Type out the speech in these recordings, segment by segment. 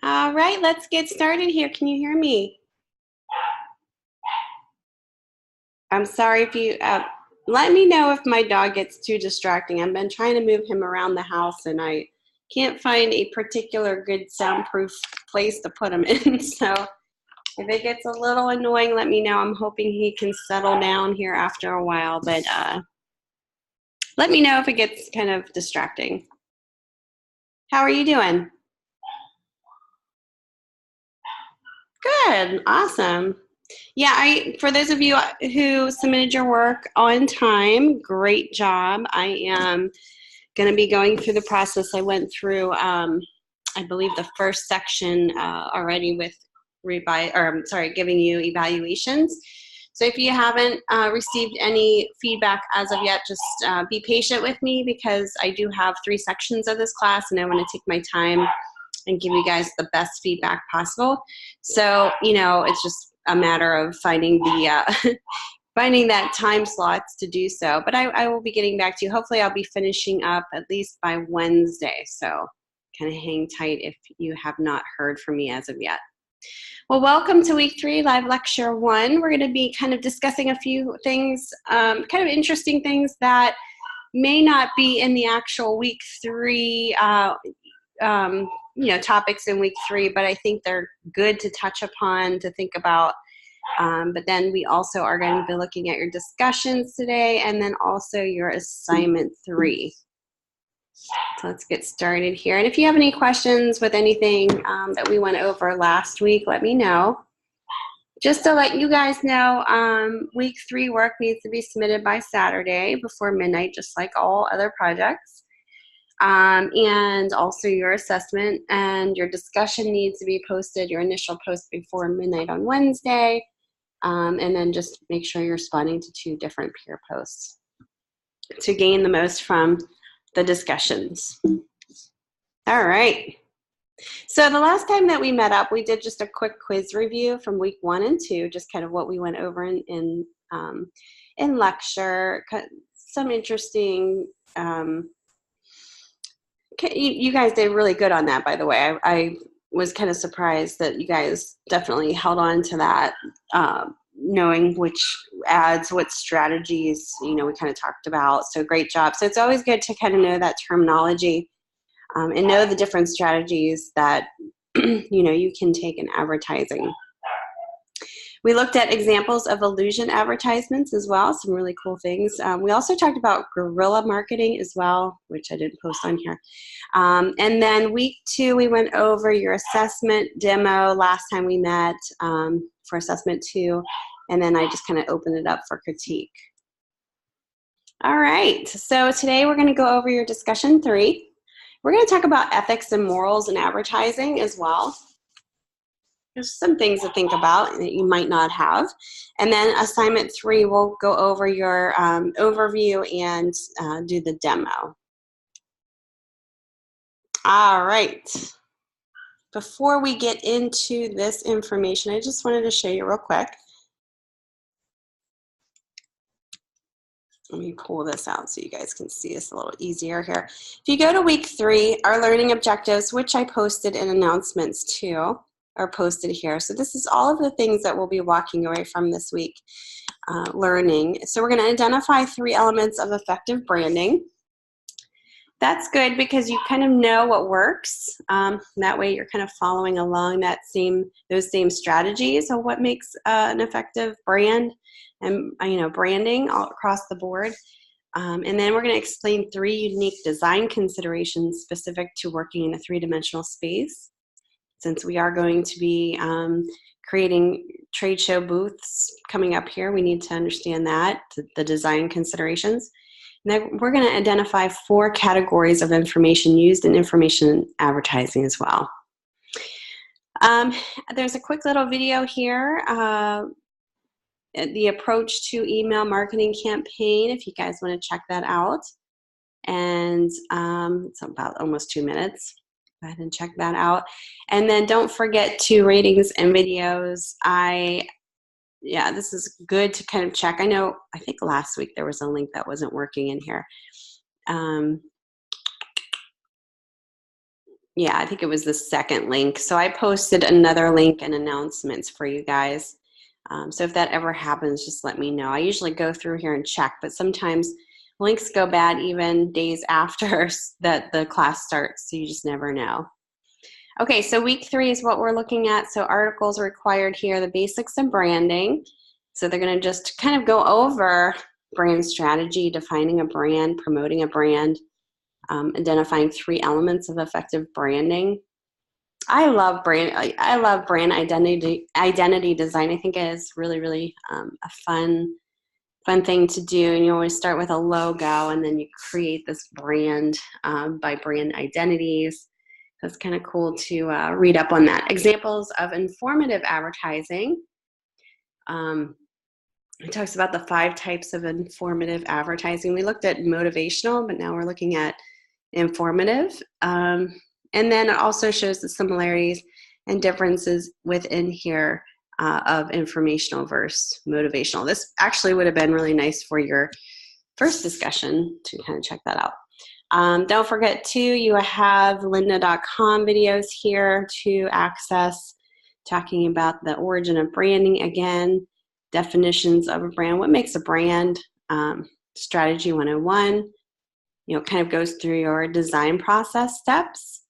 All right, let's get started here. Can you hear me? I'm sorry if you, let me know if my dog gets too distracting. I've been trying to move him around the house and I can't find a particular good soundproof place to put him in. So if it gets a little annoying, let me know. I'm hoping he can settle down here after a while, but let me know if it gets kind of distracting. How are you doing? Good, awesome. Yeah, for those of you who submitted your work on time, great job. I am going to be going through the process. I went through, I believe, the first section already with giving you evaluations. So if you haven't received any feedback as of yet, just be patient with me because I do have 3 sections of this class and I want to take my time and give you guys the best feedback possible. So, it's just a matter of finding the finding that time slots to do so. But I will be getting back to you. Hopefully I'll be finishing up at least by Wednesday. So kind of hang tight if you have not heard from me as of yet. Well, welcome to week 3, live lecture 1. We're going to be kind of discussing a few things, kind of interesting things that may not be in the actual week 3 topics in week 3, but I think they're good to touch upon, to think about. But then we also are going to be looking at your discussions today and then also your assignment 3. So let's get started here. And if you have any questions with anything that we went over last week, let me know. Just to let you guys know, week 3 work needs to be submitted by Saturday before midnight, just like all other projects. And also your assessment and your discussion needs to be posted, your initial post before midnight on Wednesday. And then just make sure you're responding to 2 different peer posts to gain the most from the discussions. All right. So the last time that we met up, we did just a quick quiz review from week 1 and 2, just kind of what we went over in lecture, some interesting, you guys did really good on that, by the way. I was kind of surprised that you guys definitely held on to that, knowing which ads, what strategies, we kind of talked about. So great job. So it's always good to kind of know that terminology and know the different strategies that, you can take in advertising. We looked at examples of illusion advertisements as well, some really cool things. We also talked about guerrilla marketing as well, which I didn't post on here. And then week 2, we went over your assessment demo last time we met for assessment 2, and then I just kind of opened it up for critique. All right, so today we're going to go over your discussion 3. We're going to talk about ethics and morals in advertising as well. There's some things to think about that you might not have. And then assignment 3, we'll go over your overview and do the demo. All right. Before we get into this information, I just wanted to show you real quick. Let me pull this out so you guys can see this a little easier here. If you go to week 3, our learning objectives, which I posted in announcements too, are posted here. So this is all of the things that we'll be walking away from this week learning. So we're going to identify 3 elements of effective branding. That's good because you kind of know what works. That way you're kind of following along those same strategies of what makes an effective brand and branding all across the board. And then we're going to explain 3 unique design considerations specific to working in a 3-dimensional space. Since we are going to be creating trade show booths coming up here, we need to understand that, the design considerations. And then we're going to identify 4 categories of information used in information advertising as well. There's a quick little video here, the approach to email marketing campaign, if you guys want to check that out. And it's about almost 2 minutes. Go ahead and check that out. And then don't forget to ratings and videos. This is good to kind of check. I think last week there was a link that wasn't working in here. Yeah, I think it was the second link. So I posted another link and announcements for you guys. So if that ever happens, just let me know. I usually go through here and check, but sometimes links go bad even days after that the class starts, so you just never know. Okay, so week 3 is what we're looking at. So articles are required here, the basics of branding. So they're going to just kind of go over brand strategy, defining a brand, promoting a brand, identifying 3 elements of effective branding. I love brand identity design. I think it is really a fun thing to do. And you always start with a logo, and then you create this brand by brand identities. That's kind of cool to read up on that. Examples of informative advertising. It talks about the 5 types of informative advertising. We looked at motivational, but now we're looking at informative. And then it also shows the similarities and differences within here of informational versus motivational. This actually would have been really nice for your first discussion to kind of check that out. Don't forget too, you have lynda.com videos here to access, talking about the origin of branding again, definitions of a brand, what makes a brand, strategy 101, kind of goes through your design process steps,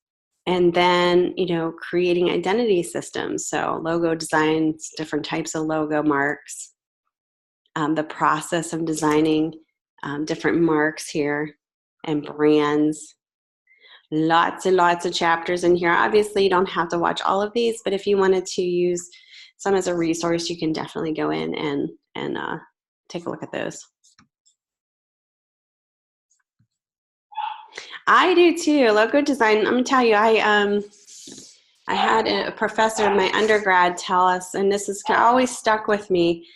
and then, creating identity systems. So logo designs, different types of logo marks, the process of designing different marks here and brands. Lots and lots of chapters in here. Obviously, you don't have to watch all of these, but if you wanted to use some as a resource, you can definitely go in and take a look at those. I do too. Logo design. I'm gonna tell you, I had a professor in my undergrad tell us, and this is always stuck with me.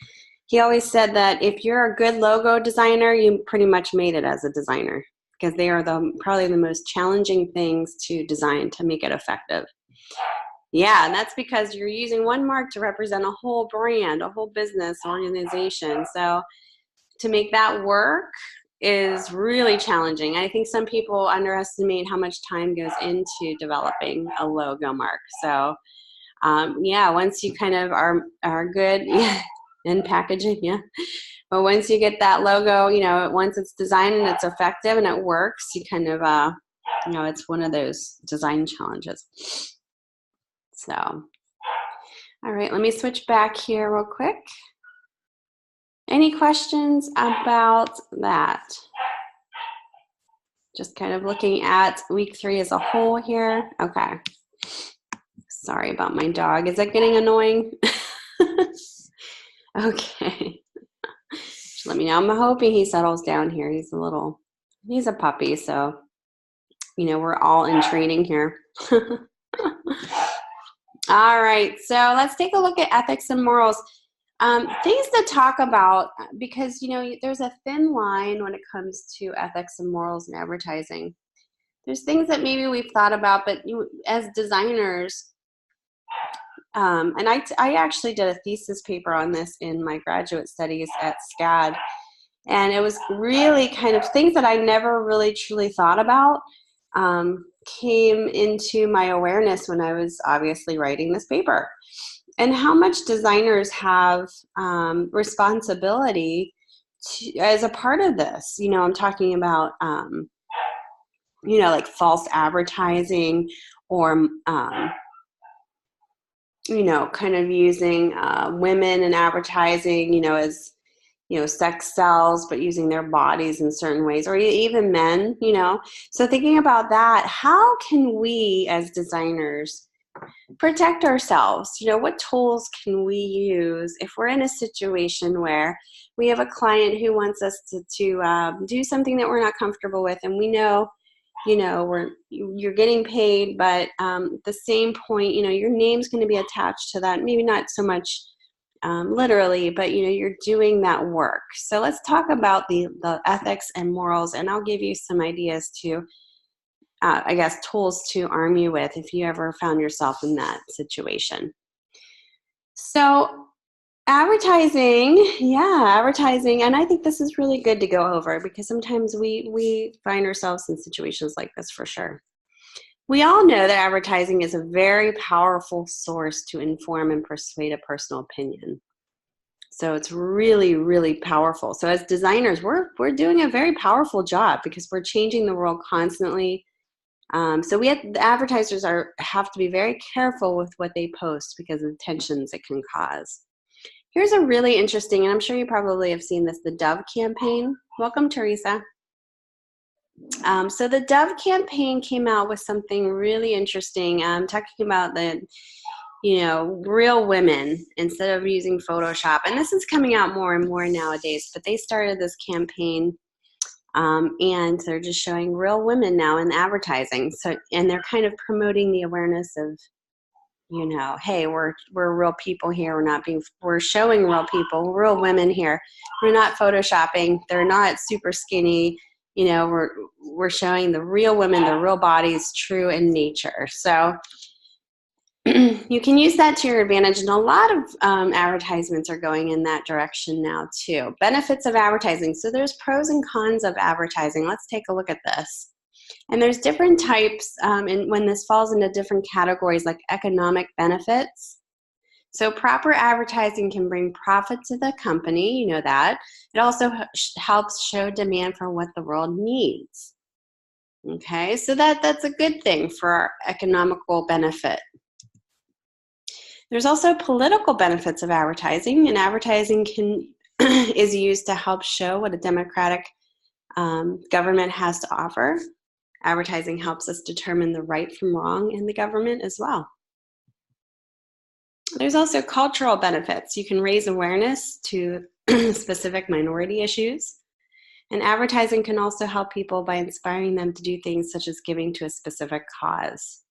He always said that if you're a good logo designer, you pretty much made it as a designer, because they are probably the most challenging things to design to make it effective. Yeah, and that's because you're using one mark to represent a whole brand, a whole business organization. So to make that work is really challenging. I think some people underestimate how much time goes into developing a logo mark. So yeah, once you kind of are good in packaging, yeah. But once you get that logo, once it's designed and it's effective and it works, you kind of, it's one of those design challenges. So, all right, let me switch back here real quick. Any questions about that? Just kind of looking at week 3 as a whole here. Okay. Sorry about my dog. Is that getting annoying? Okay. Let me know. I'm hoping he settles down here. He's a puppy, so, we're all in training here. All right, so let's take a look at ethics and morals. Things to talk about, because, there's a thin line when it comes to ethics and morals in advertising. There's things that maybe we've thought about, but as designers, and I actually did a thesis paper on this in my graduate studies at SCAD, and it was really kind of things that I never really truly thought about came into my awareness when I was obviously writing this paper. And how much designers have responsibility as a part of this. I'm talking about, like false advertising, or, kind of using women in advertising, as, sex sells, but using their bodies in certain ways, or even men, So thinking about that, how can we as designers protect ourselves? What tools can we use if we're in a situation where we have a client who wants us to do something that we're not comfortable with, and we know, you're getting paid, but at the same point, your name's going to be attached to that. Maybe not so much literally, but you're doing that work. So let's talk about the ethics and morals, and I'll give you some ideas to tools to arm you with if you ever found yourself in that situation. So advertising, and I think this is really good to go over, because sometimes we find ourselves in situations like this for sure. We all know that advertising is a very powerful source to inform and persuade a personal opinion. So it's really, really powerful. So as designers, we're doing a very powerful job because we're changing the world constantly. So the advertisers have to be very careful with what they post because of the tensions it can cause. Here's a really interesting, and I'm sure you probably have seen this, the Dove campaign. Welcome, Teresa. So the Dove campaign came out with something really interesting, talking about real women instead of using Photoshop. And this is coming out more and more nowadays, but they started this campaign and they're just showing real women now in advertising. So, and they're kind of promoting the awareness of, hey, we're real people here. We're showing real people, real women here. We're not Photoshopping. They're not super skinny. We're showing the real women, the real bodies, true in nature. So you can use that to your advantage, and a lot of advertisements are going in that direction now too. Benefits of advertising. So there's pros and cons of advertising. Let's take a look at this. And there's different types, and when this falls into different categories like economic benefits. So proper advertising can bring profit to the company, you know that. It also helps show demand for what the world needs. Okay, so that's a good thing for our economical benefit. There's also political benefits of advertising, and advertising is used to help show what a democratic government has to offer. Advertising helps us determine the right from wrong in the government as well. There's also cultural benefits. You can raise awareness to specific minority issues. And advertising can also help people by inspiring them to do things such as giving to a specific cause.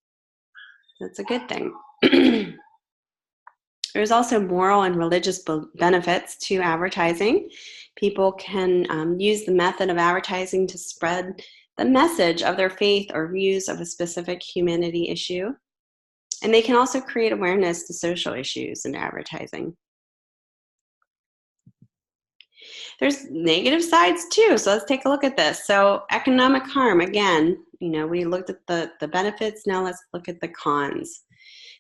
That's a good thing. There's also moral and religious benefits to advertising. People can use the method of advertising to spread the message of their faith or views of a specific humanity issue. And they can also create awareness to social issues in advertising. There's negative sides too, so let's take a look at this. So economic harm, again, we looked at the benefits, now let's look at the cons.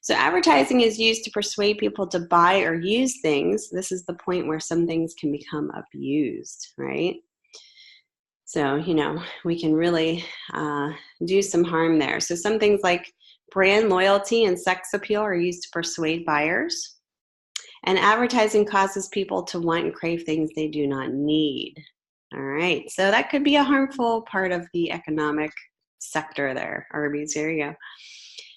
So advertising is used to persuade people to buy or use things. This is the point where some things can become abused, right? So, we can really do some harm there. So some things like brand loyalty and sex appeal are used to persuade buyers. And advertising causes people to want and crave things they do not need. All right, so that could be a harmful part of the economic sector there, Arby's, here you go.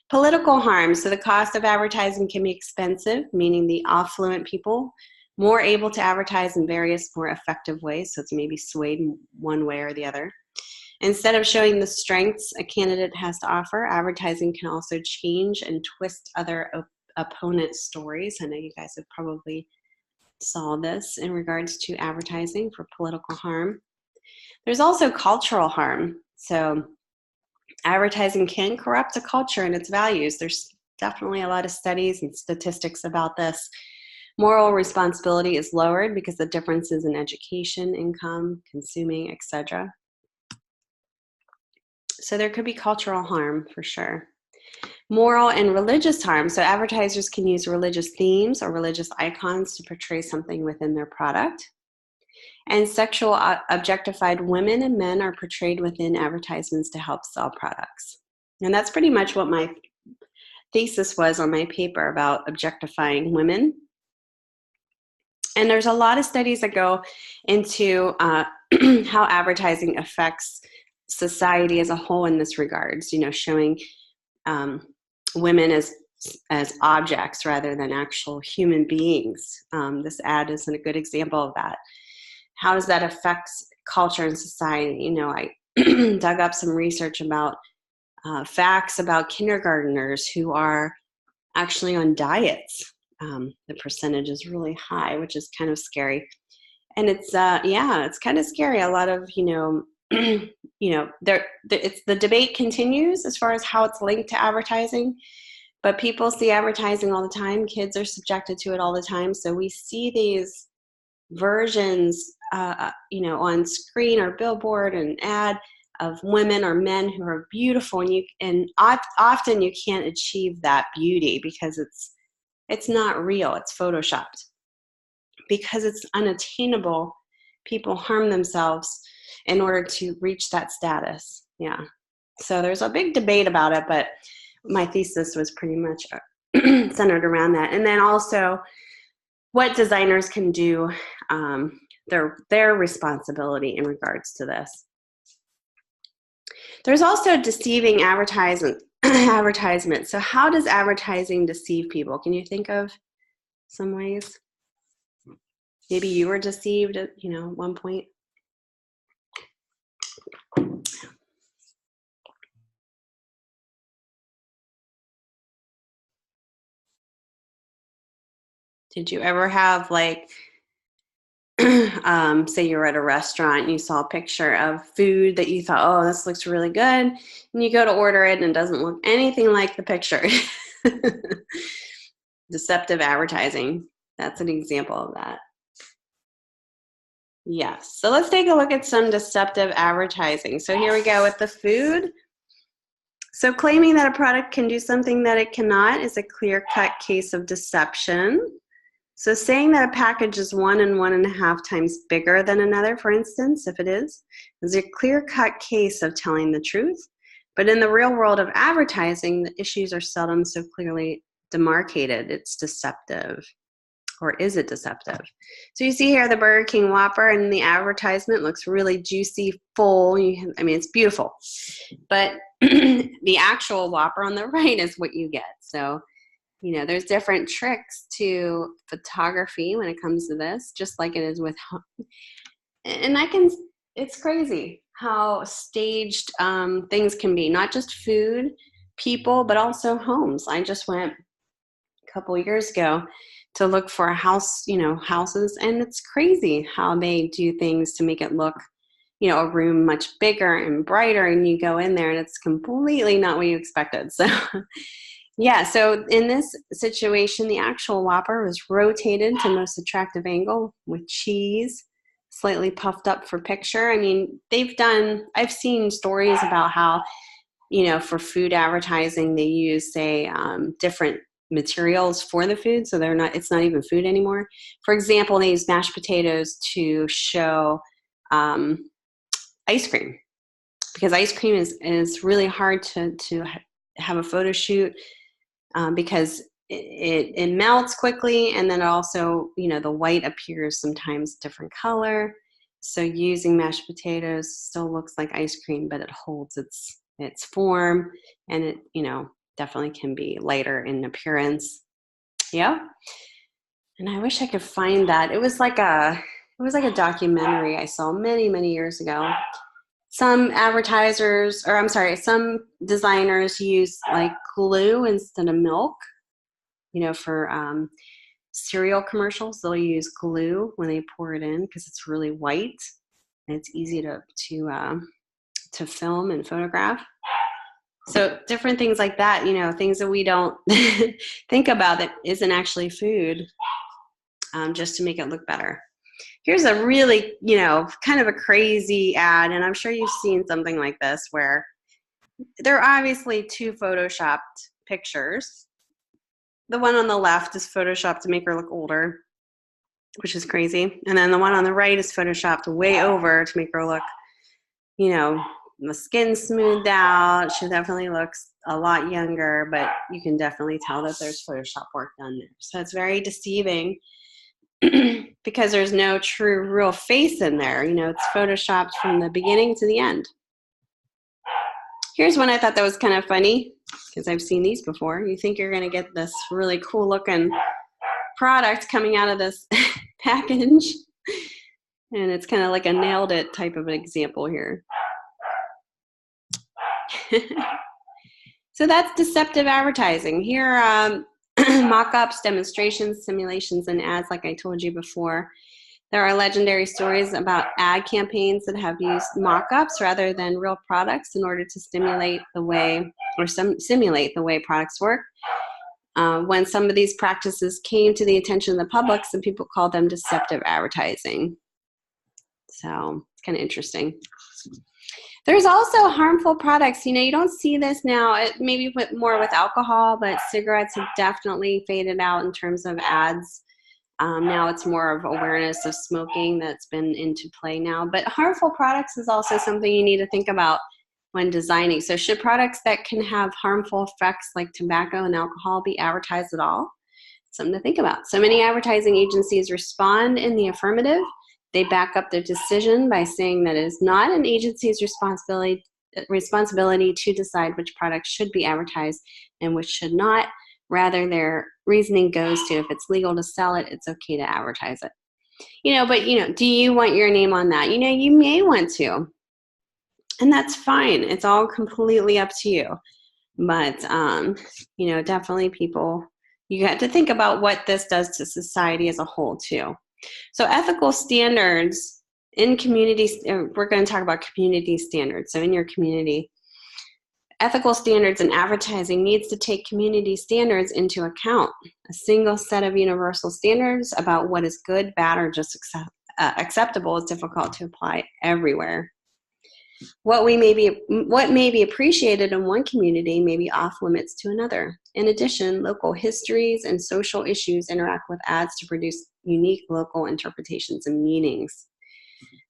Political harm, so the cost of advertising can be expensive, meaning the affluent people more able to advertise in various more effective ways, so it's maybe swayed one way or the other. Instead of showing the strengths a candidate has to offer, advertising can also change and twist other opponent stories. I know you guys have probably saw this in regards to advertising for political harm. There's also cultural harm. So advertising can corrupt a culture and its values. There's definitely a lot of studies and statistics about this. Moral responsibility is lowered because of differences in education, income, consuming, etc. So there could be cultural harm for sure. Moral and religious harm. So advertisers can use religious themes or religious icons to portray something within their product. And sexual objectified women and men are portrayed within advertisements to help sell products. And that's pretty much what my thesis was on my paper about objectifying women. And there's a lot of studies that go into how advertising affects society as a whole in this regards, showing women as objects rather than actual human beings. This ad is a good example of that. How does that affect culture and society? I dug up some research about facts about kindergartners who are actually on diets. The percentage is really high, which is kind of scary. And it's it's kind of scary. A lot of it's the debate continues as far as how it's linked to advertising, but people see advertising all the time. Kids are subjected to it all the time. So we see these versions, on screen or billboard and ad of women or men who are beautiful, and often you can't achieve that beauty because it's not real, it's photoshopped. Because it's unattainable, people harm themselves in order to reach that status. Yeah. So there's a big debate about it, but my thesis was pretty much centered around that. And then also what designers can do, their responsibility in regards to this. There's also deceiving advertisement. So how does advertising deceive people? Can you think of some ways? Maybe you were deceived at, one point. Did you ever have, like, say you were at a restaurant and you saw a picture of food that you thought, oh, this looks really good, and you go to order it and it doesn't look anything like the picture? Deceptive advertising. That's an example of that. Yes. So let's take a look at some deceptive advertising. So here we go with the food. So claiming that a product can do something that it cannot is a clear-cut case of deception. So saying that a package is 1 and 1.5 times bigger than another, for instance, if it is a clear-cut case of telling the truth. But in the real world of advertising, the issues are seldom so clearly demarcated. It's deceptive. Or is it deceptive? So you see here the Burger King Whopper, and the advertisement looks really juicy, full. It's beautiful. But the actual Whopper on the right is what you get. So, there's different tricks to photography when it comes to this, just like it is with home. And it's crazy how staged things can be, not just food, people, but also homes. I just went a couple years ago to look for a house, houses, and it's crazy how they do things to make it look, a room much bigger and brighter, and you go in there and it's completely not what you expected. So yeah, so in this situation, the actual Whopper was rotated to most attractive angle with cheese slightly puffed up for picture. I've seen stories about how, for food advertising, they use, say, different materials for the food, so it's not even food anymore. For example, they use mashed potatoes to show ice cream, because ice cream is really hard to have a photo shoot because it melts quickly, and then also the white appears sometimes different color. So using mashed potatoes still looks like ice cream, but it holds its form, and it definitely can be lighter in appearance. Yeah. And I wish I could find that. It was like a documentary I saw many, many years ago. Some some designers use like glue instead of milk. For cereal commercials, they'll use glue when they pour it in because it's really white and it's easy to film and photograph. So different things like that, things that we don't think about that isn't actually food, just to make it look better. Here's a really, kind of a crazy ad, and I'm sure you've seen something like this where there are obviously two photoshopped pictures. The one on the left is photoshopped to make her look older, which is crazy. And then the one on the right is photoshopped way over to make her look, the skin smoothed out. She definitely looks a lot younger, but you can definitely tell that there's Photoshop work done there. So it's very deceiving because there's no true real face in there. It's photoshopped from the beginning to the end. Here's one I thought that was kind of funny because I've seen these before. You think you're going to get this really cool looking product coming out of this package, and it's kind of like a nailed it type of an example here. So that's deceptive advertising. Here, mock-ups, demonstrations, simulations, and ads, like I told you before. There are legendary stories about ad campaigns that have used mock-ups rather than real products in order to simulate the way products work. When some of these practices came to the attention of the public, some people called them deceptive advertising. So it's kind of interesting. There's also harmful products. You know, you don't see this now, maybe more with alcohol, but cigarettes have definitely faded out in terms of ads. Now it's more of awareness of smoking that's been into play now. But harmful products is also something you need to think about when designing. So should products that can have harmful effects like tobacco and alcohol be advertised at all? Something to think about. So many advertising agencies respond in the affirmative. They back up their decision by saying that it is not an agency's responsibility to decide which products should be advertised and which should not. Rather, their reasoning goes to if it's legal to sell it, it's okay to advertise it. You know, but, you know, do you want your name on that? You know, you may want to, and that's fine. It's all completely up to you. But, you know, definitely people, you have to think about what this does to society as a whole, too. So ethical standards in communities, we're going to talk about community standards. So in your community, ethical standards in advertising needs to take community standards into account. A single set of universal standards about what is good, bad, or just acceptable is difficult to apply everywhere. What may be appreciated in one community may be off limits to another. In addition, local histories and social issues interact with ads to produce unique local interpretations and meanings.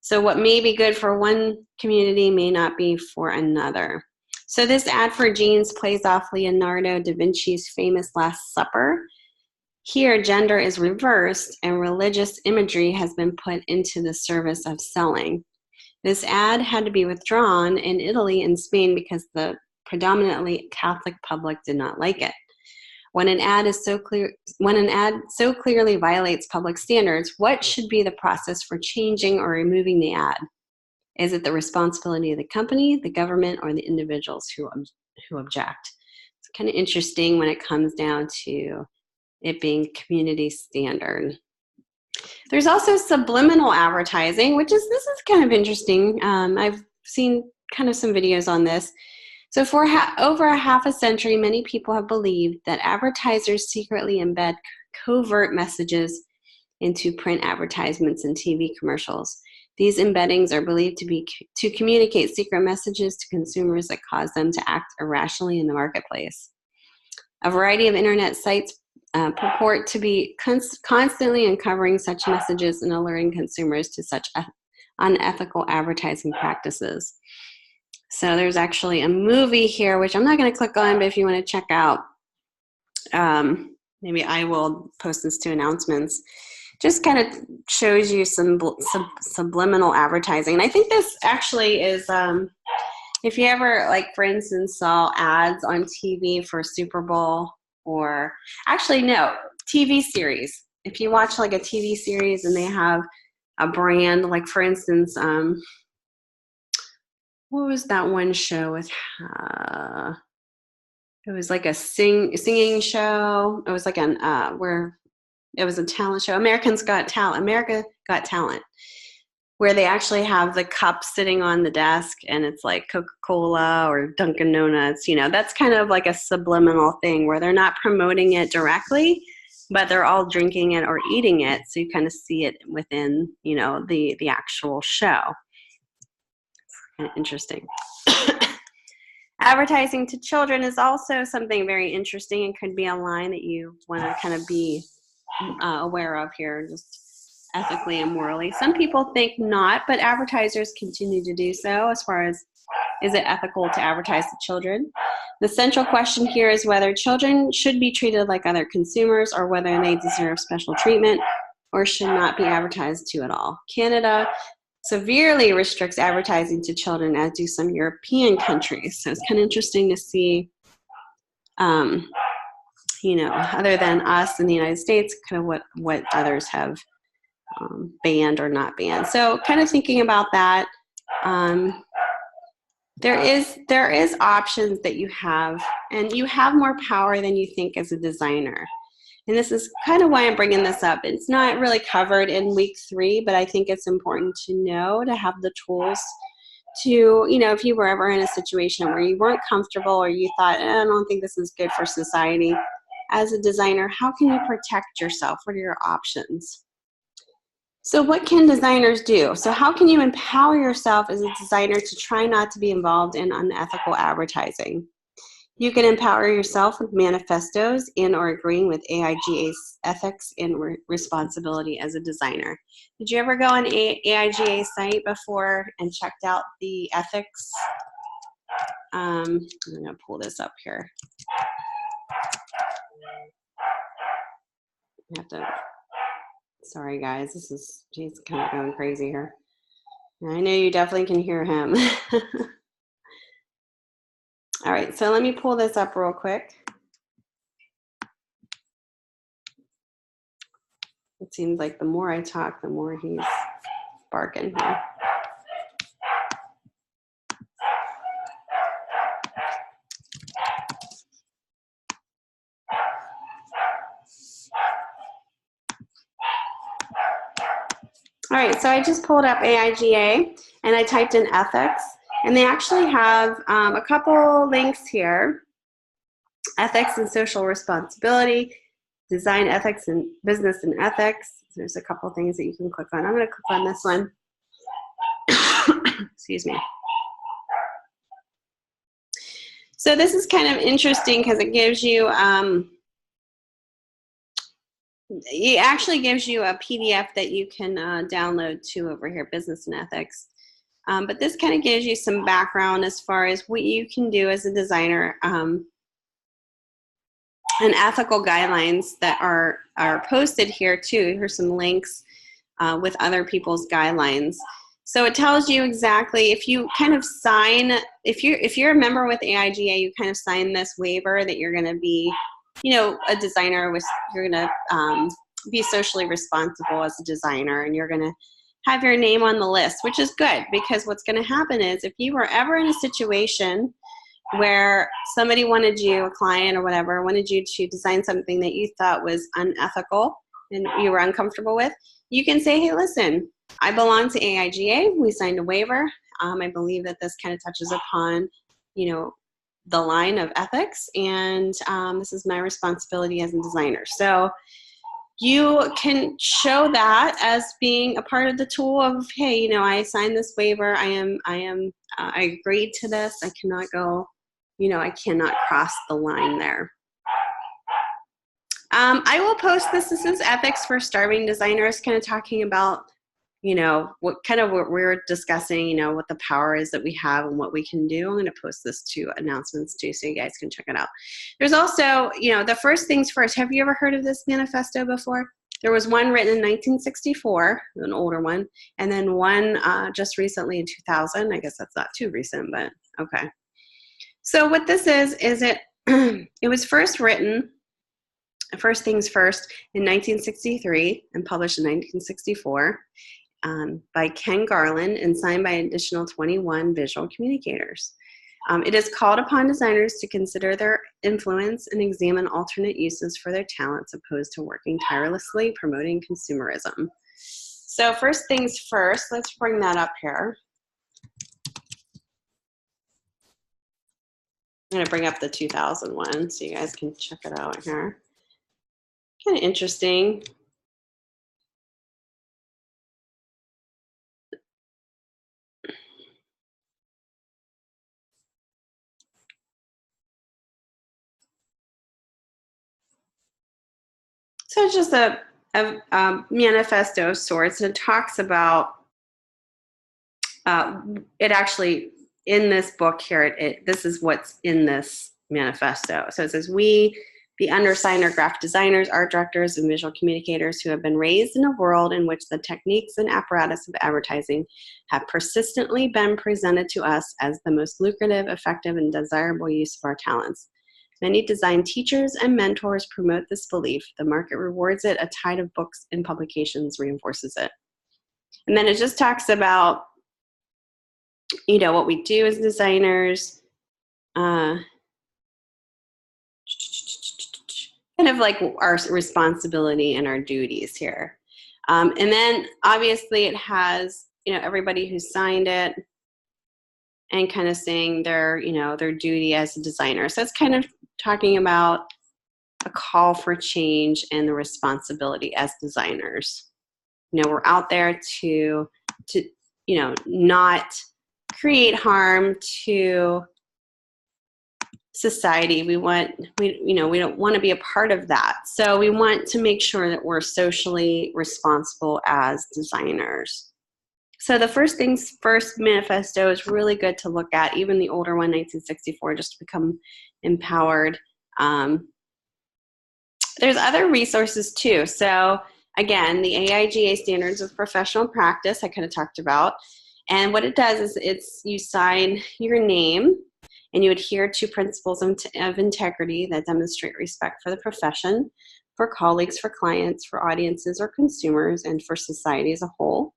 So what may be good for one community may not be for another. So this ad for jeans plays off Leonardo da Vinci's famous Last Supper. Here, gender is reversed and religious imagery has been put into the service of selling. This ad had to be withdrawn in Italy and Spain because the predominantly Catholic public did not like it. When an ad so clearly violates public standards, what should be the process for changing or removing the ad? Is it the responsibility of the company, the government, or the individuals who object? It's kind of interesting when it comes down to it being community standard. There's also subliminal advertising, this is kind of interesting. I've seen kind of some videos on this. So for over a half a century, many people have believed that advertisers secretly embed covert messages into print advertisements and TV commercials. These embeddings are believed to communicate secret messages to consumers that cause them to act irrationally in the marketplace. A variety of internet sites purport to be constantly uncovering such messages and alerting consumers to such unethical advertising practices. So there's actually a movie here, which I'm not going to click on, but if you want to check out, maybe I will post this to announcements. Just kind of shows you some subliminal advertising. And I think this actually is, if you ever, like, for instance, saw ads on TV for Super Bowl, or actually, no, TV series. If you watch like a TV series and they have a brand, like for instance, what was that one show with, it was like a singing show. It was like where it was a talent show, America Got Talent, where they actually have the cup sitting on the desk and it's like Coca-Cola or Dunkin' Donuts. You know, that's kind of like a subliminal thing where they're not promoting it directly, but they're all drinking it or eating it. So you kind of see it within, you know, the actual show. It's kind of interesting. Advertising to children is also something very interesting and could be a line that you want to kind of be aware of here, just ethically and morally. Some people think not, but advertisers continue to do so as far as, is it ethical to advertise to children? The central question here is whether children should be treated like other consumers or whether they deserve special treatment or should not be advertised to at all. Canada severely restricts advertising to children, as do some European countries. So it's kind of interesting to see, you know, other than us in the United States, kind of what others have banned or not banned. So kind of thinking about that, there is options that you have, and you have more power than you think as a designer. And this is kind of why I'm bringing this up. It's not really covered in week 3, but I think it's important to know, to have the tools to, you know, if you were ever in a situation where you weren't comfortable or you thought, I don't think this is good for society. As a designer, how can you protect yourself? What are your options? So what can designers do? So how can you empower yourself as a designer to try not to be involved in unethical advertising? You can empower yourself with manifestos and or agreeing with AIGA's ethics and responsibility as a designer. Did you ever go on AIGA's site before and checked out the ethics? I'm going to pull this up here. I have to, sorry guys, this is, he's kind of going crazy here. I know you definitely can hear him. All right, so let me pull this up real quick. It seems like the more I talk, the more he's barking here. All right, so I just pulled up AIGA and I typed in ethics, and they actually have a couple links here. Ethics and social responsibility, design ethics and business and ethics. There's a couple things that you can click on. I'm going to click on this one. Excuse me. So this is kind of interesting because it gives you, it actually gives you a PDF that you can download to over here, business and ethics. But this kind of gives you some background as far as what you can do as a designer, and ethical guidelines that are posted here too. Here's some links with other people's guidelines. So it tells you exactly, if you kind of sign, if you're a member with AIGA, you kind of sign this waiver that you're going to be, you know, a designer with, you're going to be socially responsible as a designer, and you're going to have your name on the list, which is good, because what's going to happen is if you were ever in a situation where somebody wanted you, a client or whatever, wanted you to design something that you thought was unethical and you were uncomfortable with, you can say, hey, listen, I belong to AIGA. We signed a waiver. I believe that this kind of touches upon, you know, the line of ethics, and this is my responsibility as a designer. So you can show that as being a part of the tool of, hey, you know, I signed this waiver. I agreed to this. I cannot go, you know, I cannot cross the line there. I will post this. This is ethics for starving designers, kind of talking about, you know, what we're discussing, you know, what the power is that we have and what we can do. I'm going to post this to announcements too, so you guys can check it out. There's also, you know, the first things first. Have you ever heard of this manifesto before? There was one written in 1964, an older one, and then one just recently in 2000. I guess that's not too recent, but okay. So what this is it, it was first written, first things first, in 1963 and published in 1964. By Ken Garland and signed by an additional 21 visual communicators. It is called upon designers to consider their influence and examine alternate uses for their talents opposed to working tirelessly promoting consumerism. So first things first, let's bring that up here. I'm going to bring up the 2001 so you guys can check it out here. Kind of interesting. So it's just a manifesto of sorts, and it talks about, it actually, in this book here, this is what's in this manifesto. So it says, we, the undersigned, are graphic designers, art directors, and visual communicators who have been raised in a world in which the techniques and apparatus of advertising have persistently been presented to us as the most lucrative, effective, and desirable use of our talents. Many design teachers and mentors promote this belief. The market rewards it. A tide of books and publications reinforces it. And then it just talks about, you know, what we do as designers, kind of like our responsibility and our duties here. And then obviously it has, you know, everybody who signed it and kind of saying their, you know, their duty as a designer. So it's kind of talking about a call for change and the responsibility as designers. we're out there to not create harm to society. We don't want to be a part of that. So we want to make sure that we're socially responsible as designers. So the first things first manifesto is really good to look at, even the older one, 1964, just to become empowered. There's other resources too. So again, the AIGA Standards of Professional Practice I kind of talked about. And what it does is you sign your name and you adhere to principles of integrity that demonstrate respect for the profession, for colleagues, for clients, for audiences or consumers, and for society as a whole.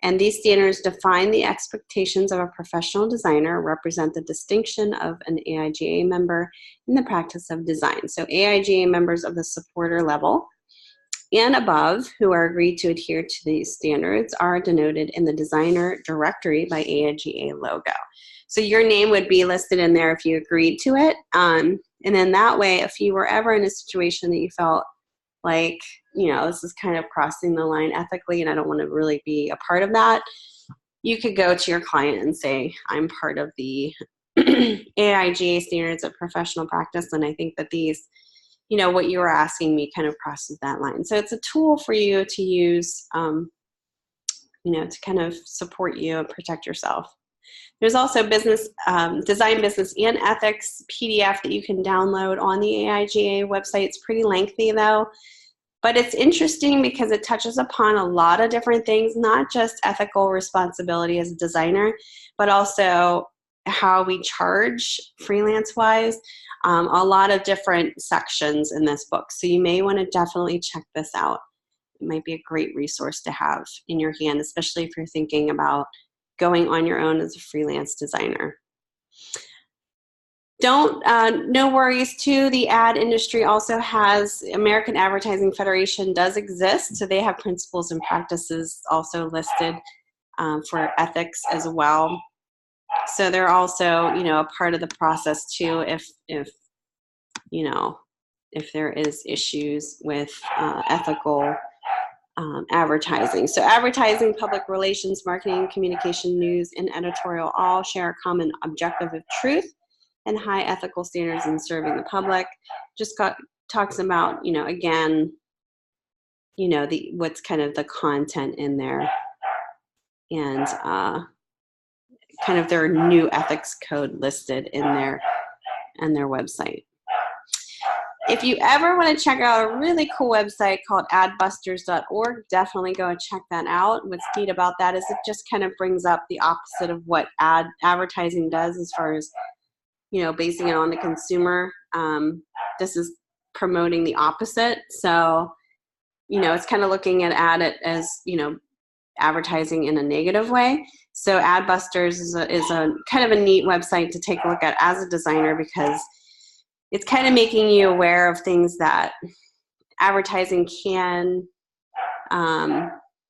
And these standards define the expectations of a professional designer, represent the distinction of an AIGA member in the practice of design. So AIGA members of the supporter level and above who are agreed to adhere to these standards are denoted in the designer directory by AIGA logo. So your name would be listed in there if you agreed to it. And then that way, if you were ever in a situation that you felt like, this is kind of crossing the line ethically and I don't want to really be a part of that, you could go to your client and say, I'm part of the AIGA Standards of Professional Practice, and I think that these, what you were asking me kind of crosses that line. So it's a tool for you to use, to kind of support you and protect yourself. There's also design, business, and ethics PDF that you can download on the AIGA website. It's pretty lengthy though, but it's interesting because it touches upon a lot of different things, not just ethical responsibility as a designer, but also how we charge freelance-wise, a lot of different sections in this book. So you may want to definitely check this out. It might be a great resource to have in your hand, especially if you're thinking about going on your own as a freelance designer. No worries too, the ad industry also has, American Advertising Federation does exist, so they have principles and practices also listed for ethics as well. So they're also, a part of the process too if there is issues with ethical advertising. So advertising, public relations, marketing, communication, news, and editorial all share a common objective of truth and high ethical standards in serving the public. Talks about, again, what's kind of the content in there and kind of their new ethics code listed in their website. If you ever want to check out a really cool website called adbusters.org, definitely go and check that out. What's neat about that is it just kind of brings up the opposite of what advertising does as far as, basing it on the consumer. This is promoting the opposite. So, it's kind of looking at it as, advertising in a negative way. So Adbusters is a kind of a neat website to take a look at as a designer, because it's kind of making you aware of things that advertising can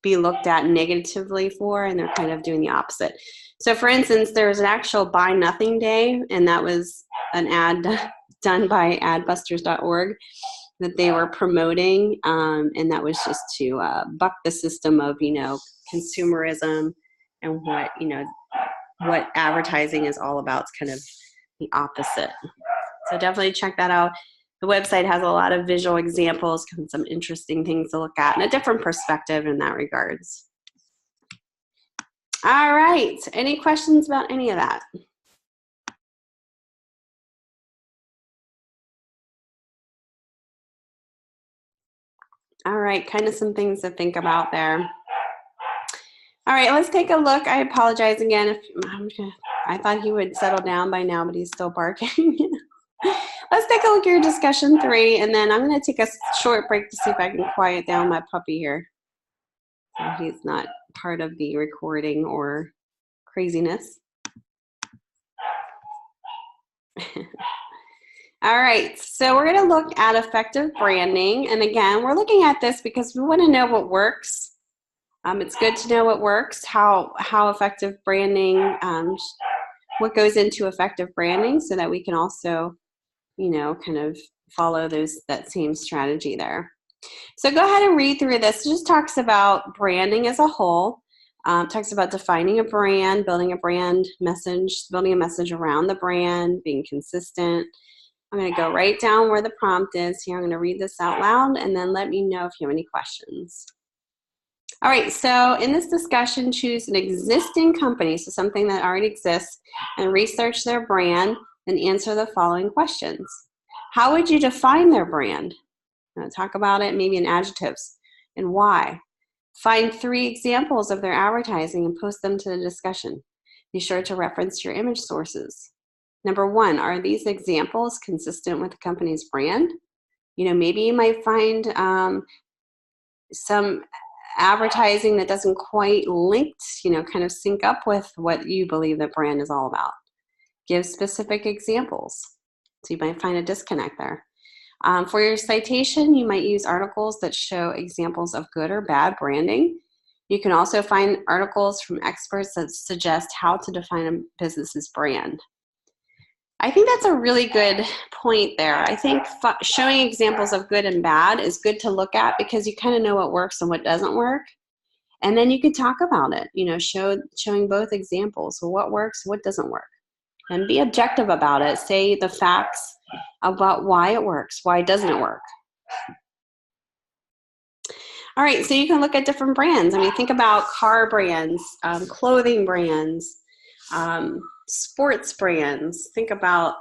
be looked at negatively for, and they're kind of doing the opposite. So for instance, there was an actual Buy Nothing Day, and that was an ad done by adbusters.org that they were promoting, and that was just to buck the system of, consumerism and what advertising is all about. It's kind of the opposite. So definitely check that out. The website has a lot of visual examples, some interesting things to look at, and a different perspective in that regards. All right, any questions about any of that? All right, kind of some things to think about there. All right, let's take a look. I apologize again if I thought he would settle down by now, but he's still barking. Let's take a look at your discussion 3, and then I'm going to take a short break to see if I can quiet down my puppy here, so he's not part of the recording or craziness. All right, so we're going to look at effective branding, and again, we're looking at this because we want to know what works. It's good to know what works, how effective branding, what goes into effective branding, so that we can also, kind of follow that same strategy there. So go ahead and read through this. It just talks about branding as a whole. Talks about defining a brand, building a brand message, building a message around the brand, being consistent. I'm going to go right down where the prompt is here. I'm going to read this out loud and then let me know if you have any questions. All right, so in this discussion, choose an existing company, so something that already exists, and research their brand and answer the following questions. How would you define their brand? Talk about it, maybe in adjectives, and why. Find 3 examples of their advertising and post them to the discussion. Be sure to reference your image sources. Number 1, are these examples consistent with the company's brand? Maybe you might find some advertising that doesn't quite kind of sync up with what you believe the brand is all about. Give specific examples. So you might find a disconnect there. For your citation, you might use articles that show examples of good or bad branding. You can also find articles from experts that suggest how to define a business's brand. I think that's a really good point there. I think showing examples of good and bad is good to look at because you kind of know what works and what doesn't work. And then you can talk about it, showing both examples. So what works, what doesn't work. And be objective about it. Say the facts about why it works, why doesn't it work. All right, so you can look at different brands. I mean, think about car brands, clothing brands, sports brands. Think about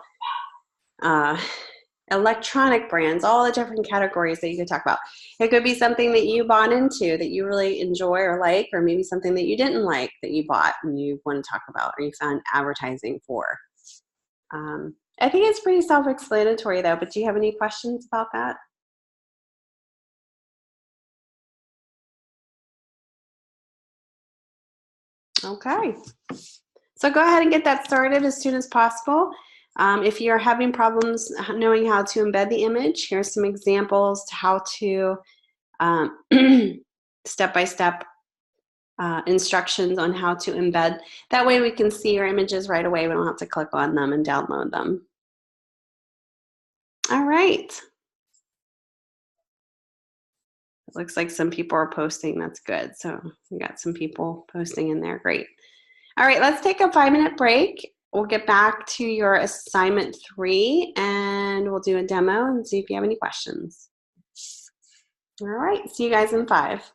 electronic brands, all the different categories that you could talk about. It could be something that you bought into that you really enjoy or like, or maybe something that you didn't like that you bought and you want to talk about or you found advertising for. I think it's pretty self-explanatory though, but do you have any questions about that? Okay. So go ahead and get that started as soon as possible. If you're having problems knowing how to embed the image, here's some examples to how to step-by-step instructions on how to embed. That way we can see your images right away. We don't have to click on them and download them. All right. It looks like some people are posting. That's good. So we got some people posting in there. Great. All right, let's take a 5-minute break. We'll get back to your assignment 3 and we'll do a demo and see if you have any questions. All right, see you guys in 5.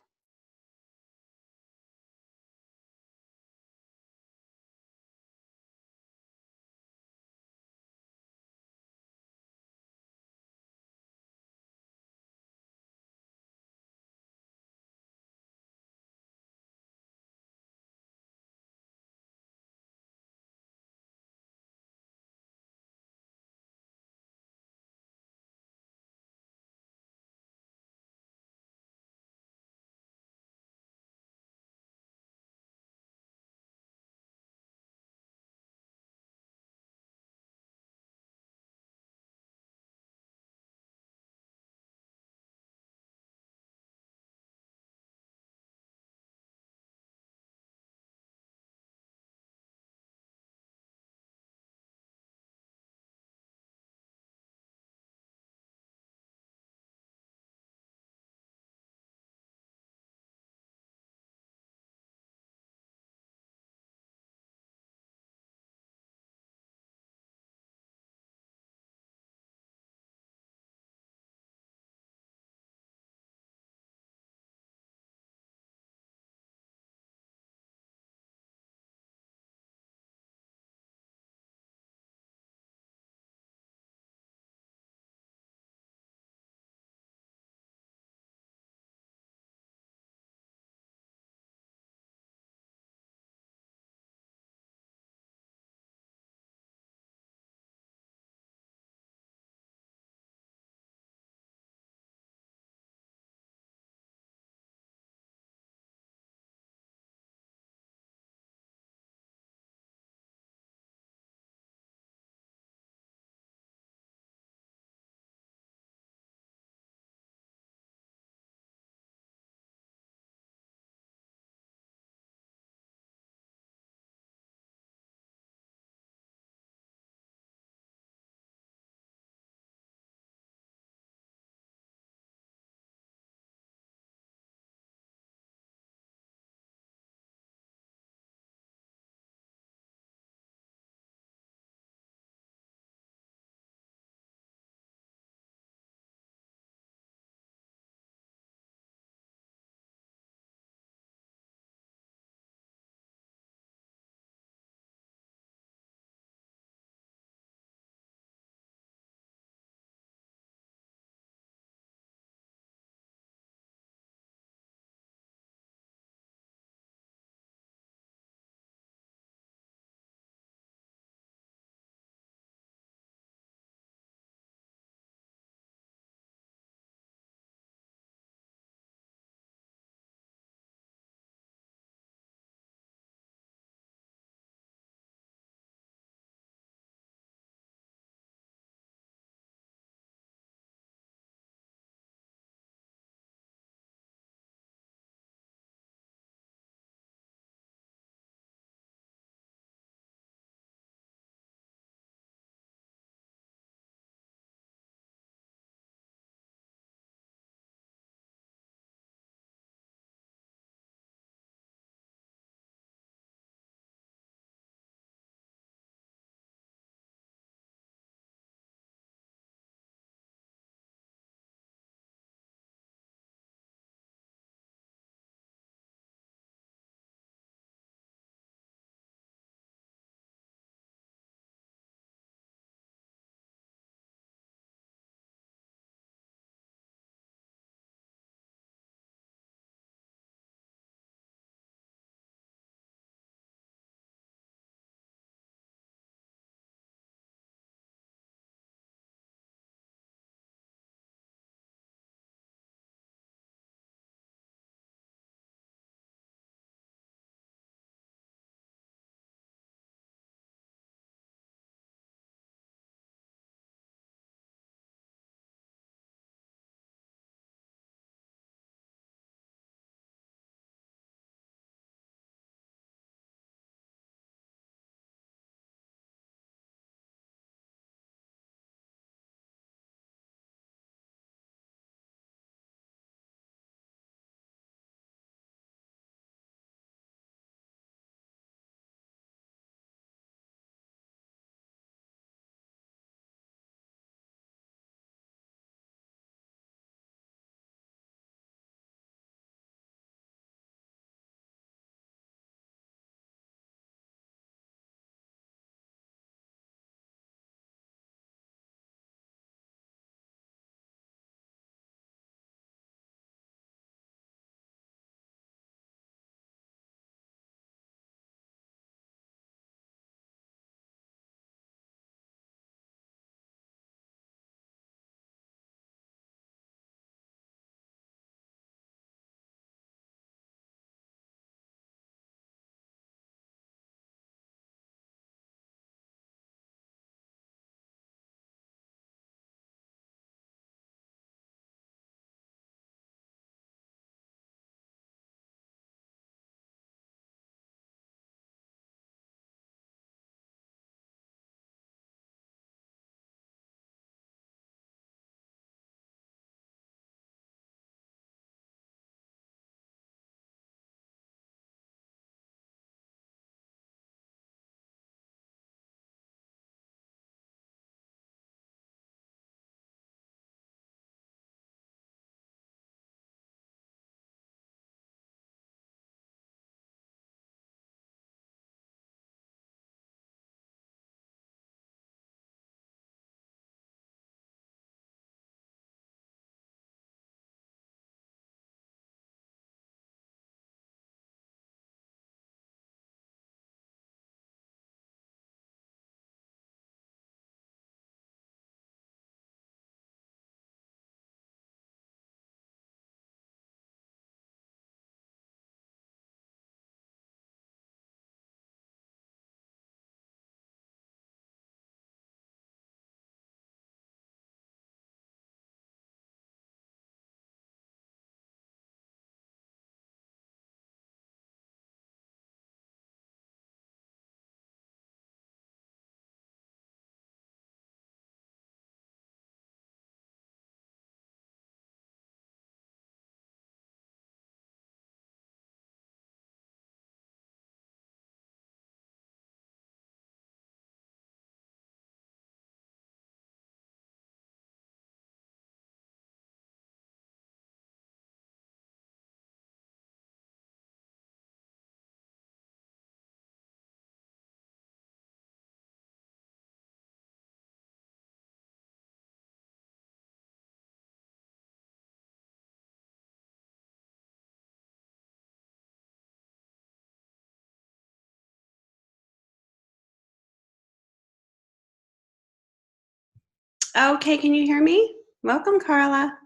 Okay, can you hear me? Welcome, Carla.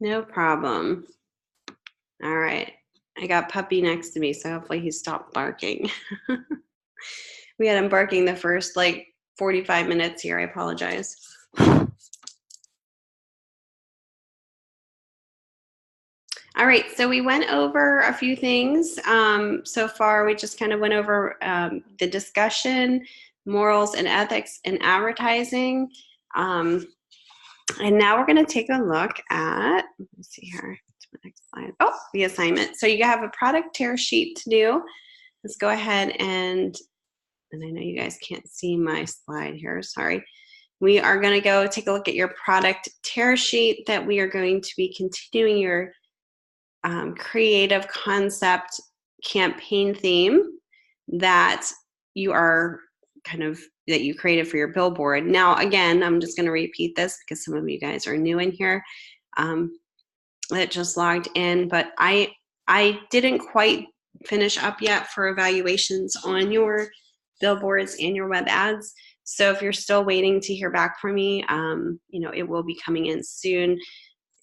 No problem. All right. I got Puppy next to me, so hopefully he stopped barking. We had him barking the first like 45 minutes here. I apologize. All right, so we went over a few things so far. We just kind of went over the discussion, morals and ethics in advertising. And now we're going to take a look at, let's see here, to the next slide. Oh, the assignment. So you have a product tear sheet to do. Let's go ahead and I know you guys can't see my slide here, sorry. We are going to go take a look at your product tear sheet that we are going to be continuing your creative concept campaign theme that you are that you created for your billboard. Now, again, I'm just going to repeat this because some of you guys are new in here that just logged in, but I didn't quite finish up yet for evaluations on your billboards and your web ads. So if you're still waiting to hear back from me, it will be coming in soon.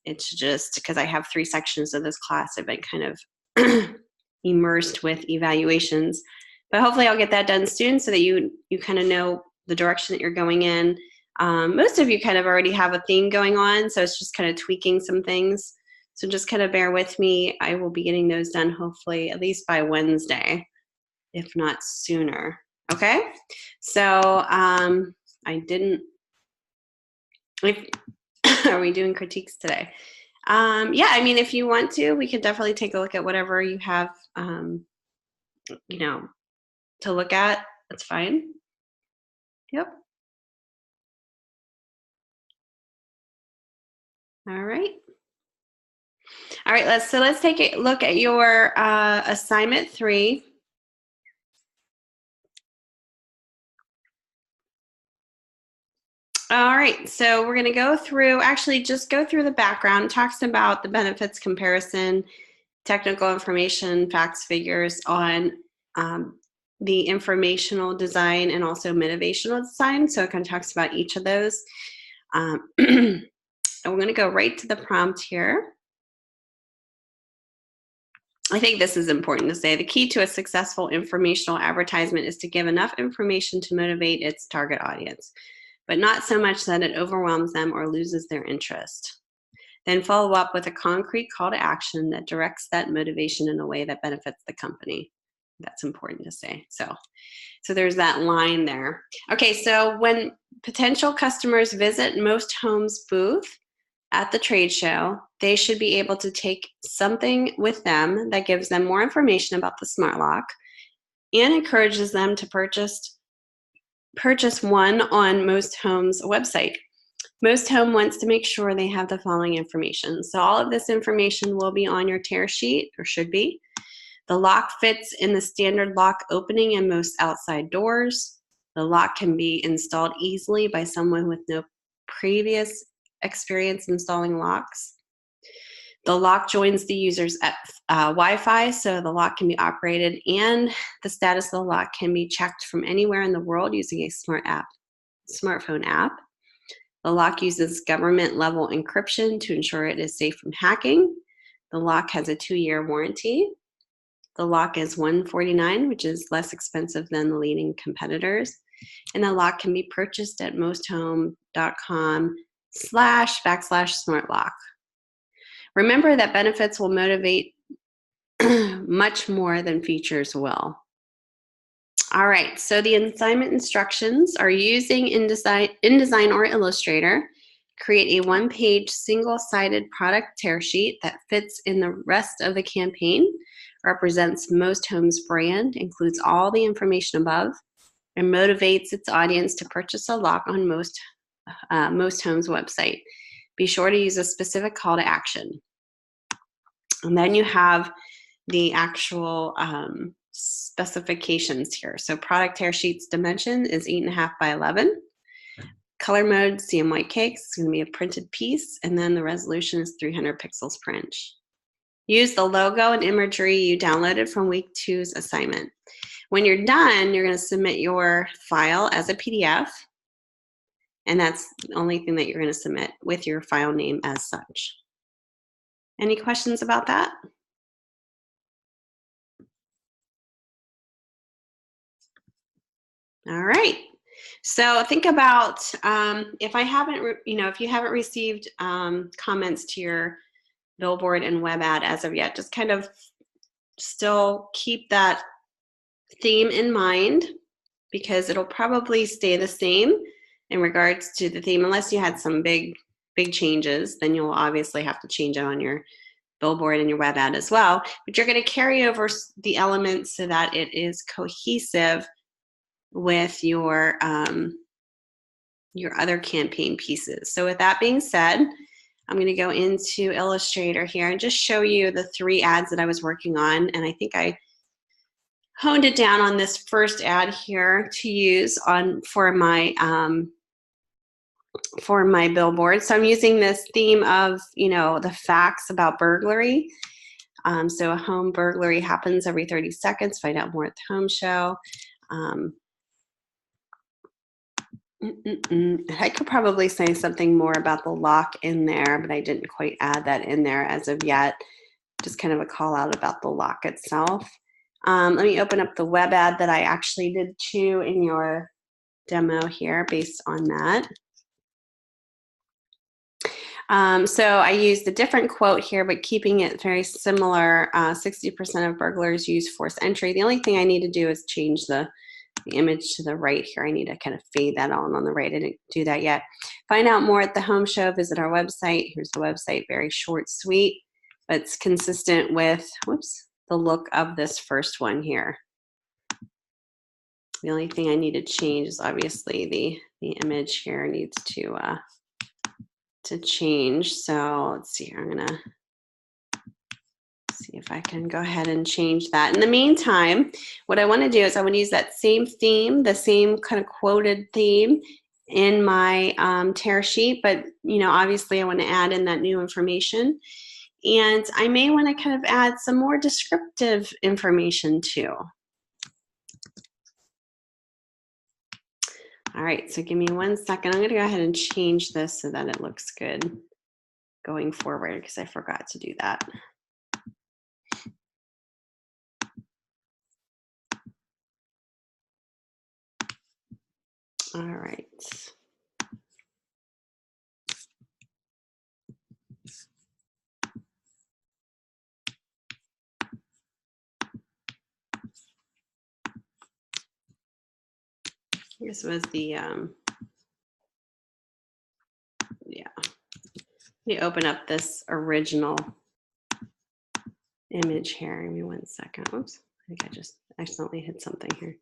It's just because I have 3 sections of this class, I've been kind of immersed with evaluations. But hopefully I'll get that done soon so that you kind of know the direction that you're going in. Most of you kind of already have a theme going on, so it's just kind of tweaking some things. So just kind of bear with me. I will be getting those done hopefully at least by Wednesday, if not sooner. Okay? So are we doing critiques today? Yeah, I mean, if you want to, we could definitely take a look at whatever you have, to look at. That's fine. Yep. All right. All right, let's take a look at your assignment 3. All right, so we're going to go through, just go through the background. It talks about the benefits comparison, technical information, facts, figures on the informational design and also motivational design. So it kind of talks about each of those. And we're going to go right to the prompt here. I think this is important to say. The key to a successful informational advertisement is to give enough information to motivate its target audience, but not so much that it overwhelms them or loses their interest. Then follow up with a concrete call to action that directs that motivation in a way that benefits the company. That's important to say. So there's that line there. Okay, so when potential customers visit Most Homes booth at the trade show, they should be able to take something with them that gives them more information about the smart lock and encourages them to purchase one on Most Homes website. Most Home wants to make sure they have the following information. So all of this information will be on your tear sheet, or should be. The lock fits in the standard lock opening in most outside doors. The lock can be installed easily by someone with no previous experience installing locks. The lock joins the user's Wi-Fi, so the lock can be operated, and the status of the lock can be checked from anywhere in the world using a smartphone app. The lock uses government-level encryption to ensure it is safe from hacking. The lock has a 2-year warranty. The lock is $149, which is less expensive than the leading competitors. And the lock can be purchased at mosthome.com//smartlock. Remember that benefits will motivate much more than features will. All right, so the assignment instructions are using InDesign or Illustrator. Create a 1-page single-sided product tear sheet that fits in the rest of the campaign, represents Most Homes brand, includes all the information above, and motivates its audience to purchase a lock on Most Homes website. Be sure to use a specific call to action. And then you have the actual specifications here. So product tear sheet's dimension is 8.5 by 11. Color mode, CM White Cakes, it's going to be a printed piece, and then the resolution is 300 pixels per inch. Use the logo and imagery you downloaded from week 2's assignment. When you're done, you're going to submit your file as a PDF. And that's the only thing that you're going to submit with your file name as such. Any questions about that? All right. So think about if I haven't, if you haven't received comments to your billboard and web ad as of yet, just kind of still keep that theme in mind, because it'll probably stay the same in regards to the theme, unless you had some big changes. Then you'll obviously have to change it on your billboard and your web ad as well. But you're going to carry over the elements so that it is cohesive with your other campaign pieces. So with that being said, I'm going to go into Illustrator here and just show you the 3 ads that I was working on. And I think I honed it down on this first ad here to use for my billboard. So I'm using this theme of, the facts about burglary. So a home burglary happens every 30 seconds. Find out more at the home show. I could probably say something more about the lock in there, but I didn't quite add that in there as of yet. Just kind of a call out about the lock itself. Let me open up the web ad that I actually did too in your demo here based on that. So I used a different quote here, but keeping it very similar. 60% of burglars use forced entry. The only thing I need to do is change the image to the right here. I need to kind of fade that on the right. I didn't do that yet. Find out more at the home show. Visit our website. Here's the website. Very short, sweet, but it's consistent with, the look of this first one here. The only thing I need to change is obviously the image here needs to change. So let's see here. I'm gonna see if I can go ahead and change that. In the meantime, what I want to do is I want to use that same theme, the same kind of quoted theme in my tear sheet, but obviously I want to add in that new information. And I may want to kind of add some more descriptive information too. All right, so give me 1 second. I'm going to go ahead and change this so that it looks good going forward, because I forgot to do that. All right. This was the, yeah. Let me open up this original image here. Give me 1 second. Oops, I think I just accidentally hit something here.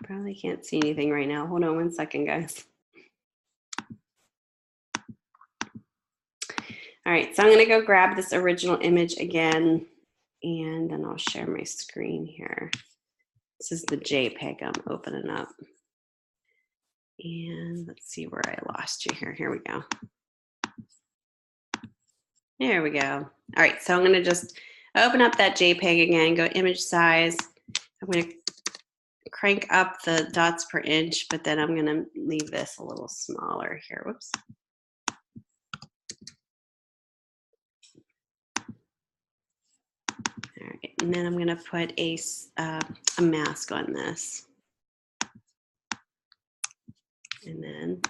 Probably can't see anything right now. Hold on 1 second, guys. All right, so I'm going to go grab this original image again, and then I'll share my screen here. This is the JPEG I'm opening up. And let's see where I lost you here. Here we go. There we go. All right, so I'm going to just open up that JPEG again, go image size. I'm going to crank up the dots per inch, but then I'm going to leave this a little smaller here. Whoops. All right, and then I'm going to put a mask on this. And then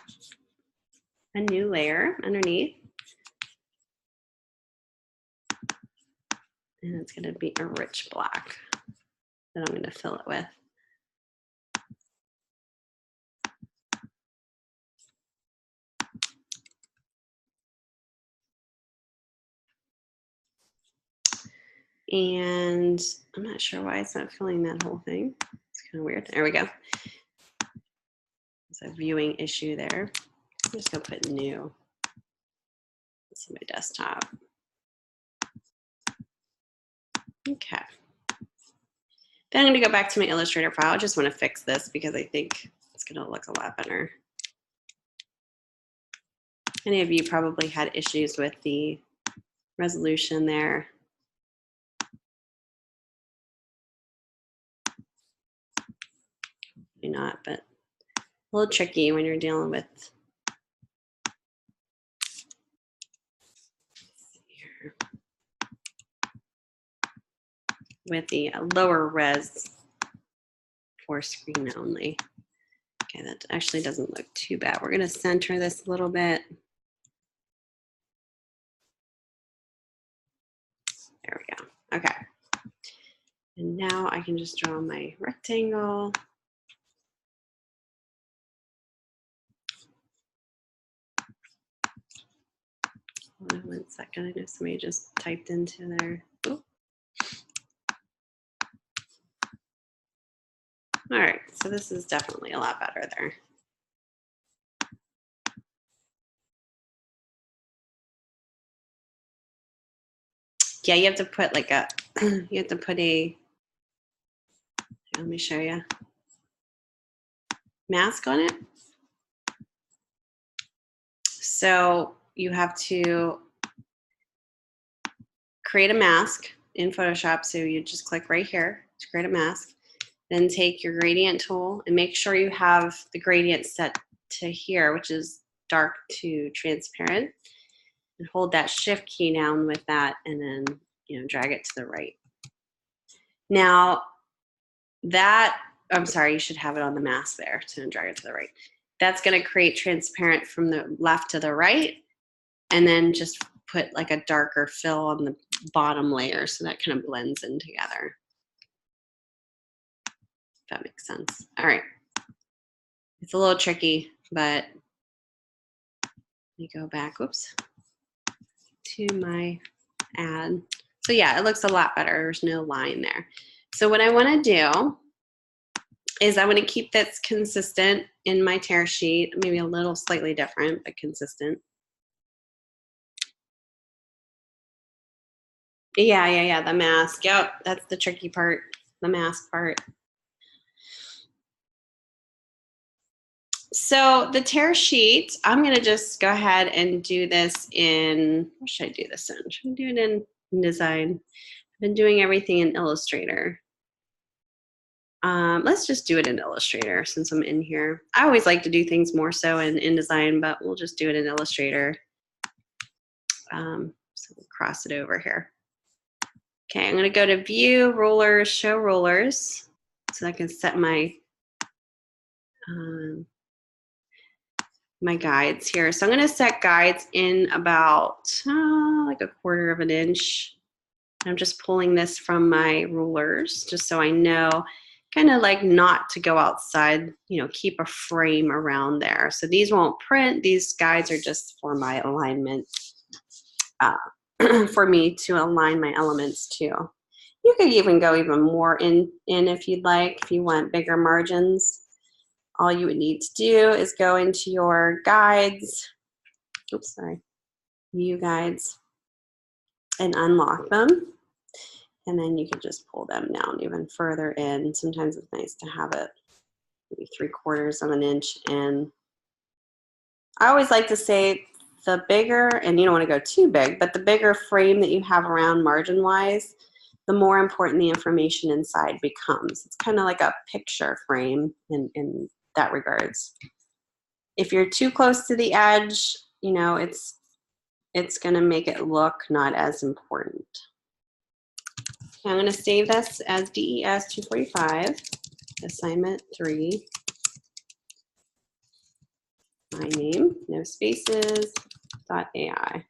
a new layer underneath. And it's going to be a rich black that I'm going to fill it with. And I'm not sure why it's not filling that whole thing. It's kind of weird. There we go. There's a viewing issue there. I'm just going to put new. This is my desktop. Okay. Then I'm going to go back to my Illustrator file. I just want to fix this because I think it's going to look a lot better. Many of you probably had issues with the resolution there. Maybe not, but a little tricky when you're dealing with the lower res for screen only. Okay, that actually doesn't look too bad. We're going to center this a little bit. There we go. Okay. And now I can just draw my rectangle. Hold on 1 second. I know somebody just typed into there. Ooh. All right, so this is definitely a lot better there. Yeah, you have to put like a, you have to put a, let me show you, mask on it. So you have to create a mask in Photoshop. So you just click right here to create a mask. Then take your gradient tool and make sure you have the gradient set to here, which is dark to transparent. And hold that shift key down with that and then, you know, drag it to the right. Now that, I'm sorry, you should have it on the mask there to drag it to the right. That's going to create transparent from the left to the right, and then just put like a darker fill on the bottom layer so that kind of blends in together. If that makes sense. All right. It's a little tricky, but let me go back, whoops, to my ad. So yeah, it looks a lot better. There's no line there. So what I want to do is I want to keep this consistent in my tear sheet, maybe a little slightly different, but consistent. Yeah, the mask. Yep, that's the tricky part, the mask part. So the tear sheet, I'm going to just go ahead and do this in, what should I do this in? Should I do it in InDesign? I've been doing everything in Illustrator. Let's just do it in Illustrator since I'm in here. I always like to do things more so in InDesign, but we'll just do it in Illustrator. So we'll cross it over here. Okay, I'm going to go to View, Rulers, Show Rulers, so I can set my my guides here. So I'm going to set guides in about like 1/4 of an inch. I'm just pulling this from my rulers just so I know kind of like not to go outside, you know, keep a frame around there. So these won't print. These guides are just for my alignment, for me to align my elements to. You could even go even more in if you'd like, if you want bigger margins. All you would need to do is go into your guides, oops, sorry, view guides, and unlock them. And then you can just pull them down even further in. Sometimes it's nice to have it maybe 3/4 of an inch in. I always like to say the bigger, and you don't want to go too big, but the bigger frame that you have around margin-wise, the more important the information inside becomes. It's kind of like a picture frame in that regards. If you're too close to the edge, you know, it's going to make it look not as important. Okay, I'm going to save this as DES245, assignment 3. My name, no spaces, .ai.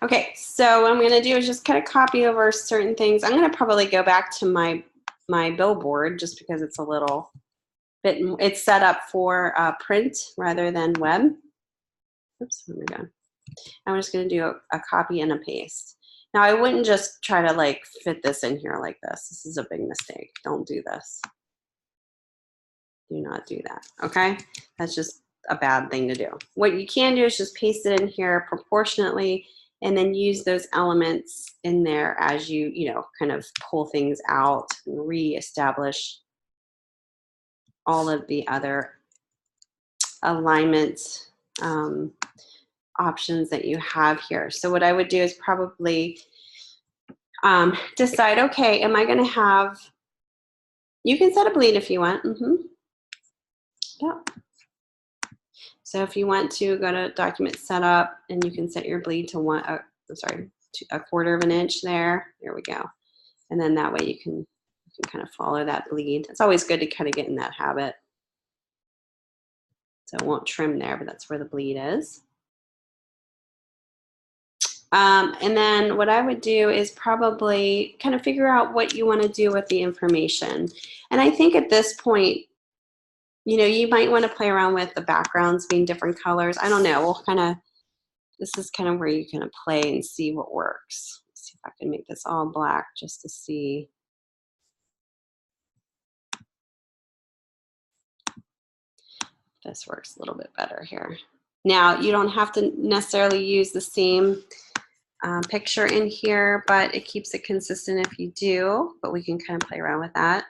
Okay, so what I'm going to do is just kind of copy over certain things. I'm going to probably go back to my billboard just because it's a little bit, it's set up for print rather than web. Oops, where am I going? I'm just going to do a copy and a paste. Now I wouldn't just try to like fit this in here like this. This is a big mistake. Don't do this. Do not do that, okay? That's just a bad thing to do. What you can do is just paste it in here proportionately and then use those elements in there as you know, kind of pull things out and reestablish all of the other alignment options that you have here. So what I would do is probably decide, okay, am I going to have, you can set a bleed if you want. Yeah. So if you want to go to document setup, and you can set your bleed to a quarter of an inch there. There we go. And then that way you can kind of follow that bleed. It's always good to kind of get in that habit. So it won't trim there, but that's where the bleed is. And then what I would do is probably kind of figure out what you want to do with the information. And I think at this point, you know, you might want to play around with the backgrounds being different colors. I don't know. We'll kind of, this is kind of where you kind of play and see what works. Let's see if I can make this all black just to see. This works a little bit better here. Now, you don't have to necessarily use the same picture in here, but it keeps it consistent if you do, but we can kind of play around with that.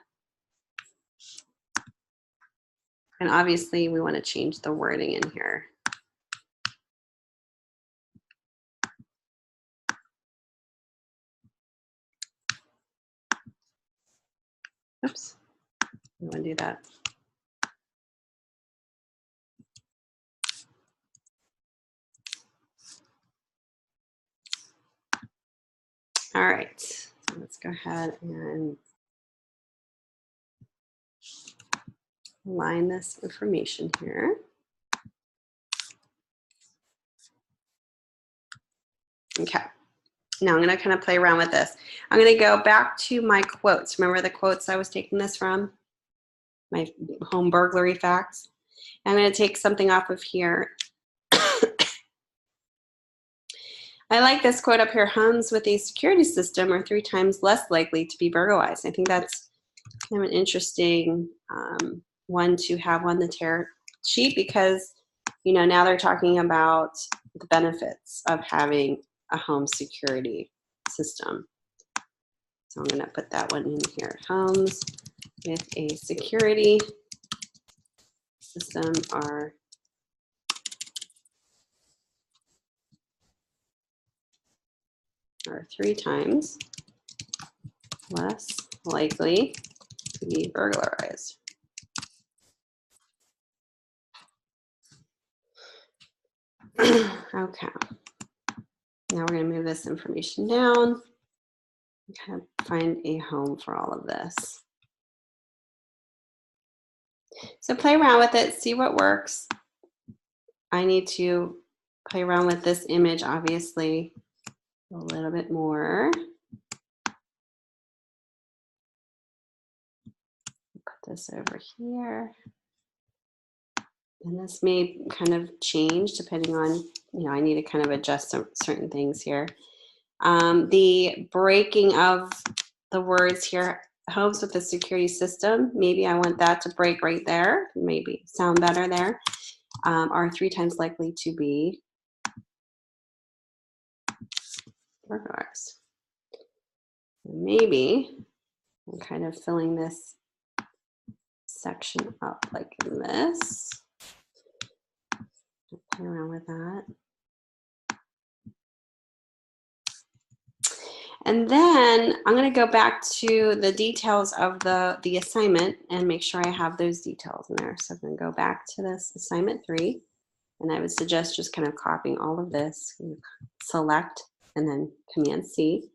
And obviously we want to change the wording in here. Oops, I want to do that. All right, so let's go ahead and align this information here. Okay, now I'm going to kind of play around with this. I'm going to go back to my quotes. Remember the quotes I was taking this from? My home burglary facts. I'm going to take something off of here. I like this quote up here: homes with a security system are 3 times less likely to be burglarized. I think that's kind of an interesting one to have on the tear sheet, because, you know, now they're talking about the benefits of having a home security system. So I'm going to put that one in here. Homes with a security system are 3 times less likely to be burglarized. Okay. Now we're going to move this information down and kind of find a home for all of this. So play around with it, see what works. I need to play around with this image, obviously, a little bit more. Put this over here. And this may kind of change depending on, you know, I need to kind of adjust some certain things here. The breaking of the words here, homes with a security system, maybe I want that to break right there, maybe sound better there, are 3 times likely to be burglarized. Maybe I'm kind of filling this section up like this. Play around with that. And then I'm going to go back to the details of the assignment and make sure I have those details in there. So I'm going to go back to this assignment 3, and I would suggest just kind of copying all of this, select, and then Command C.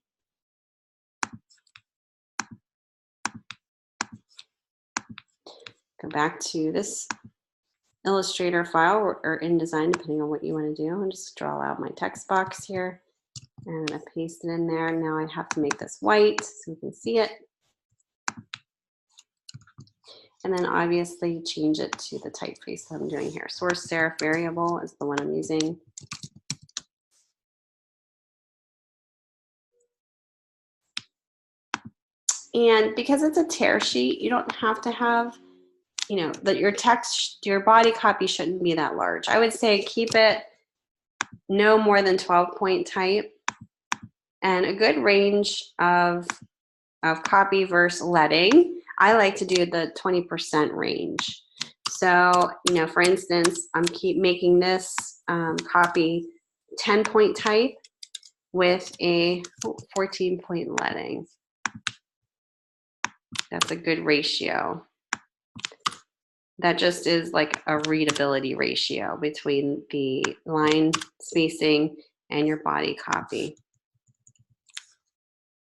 Go back to this Illustrator file or InDesign, depending on what you want to do, and just draw out my text box here. And I'm going to paste it in there. Now I have to make this white so we can see it. And then obviously change it to the typeface that I'm doing here. Source serif variable is the one I'm using. And because it's a tear sheet, you don't have to have, you know, that your text, your body copy shouldn't be that large. I would say keep it no more than 12-point type, and a good range of copy versus leading. I like to do the 20% range. So, you know, for instance, I'm keep making this copy 10-point type with a 14-point leading. That's a good ratio. That just is like a readability ratio between the line spacing and your body copy.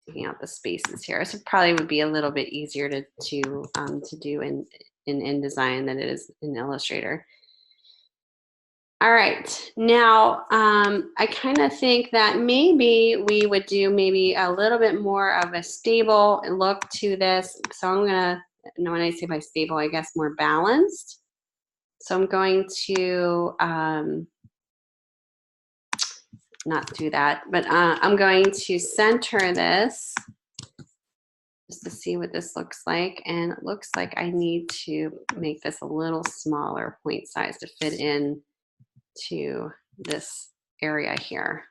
Taking out the spaces here. So probably would be a little bit easier to do in InDesign than it is in Illustrator. All right, now I kind of think that maybe we would do maybe a little bit more of a stable look to this. So I'm gonna, when I say by stable, I guess more balanced. So I'm going to not do that, but I'm going to center this just to see what this looks like. And it looks like I need to make this a little smaller point size to fit in to this area here.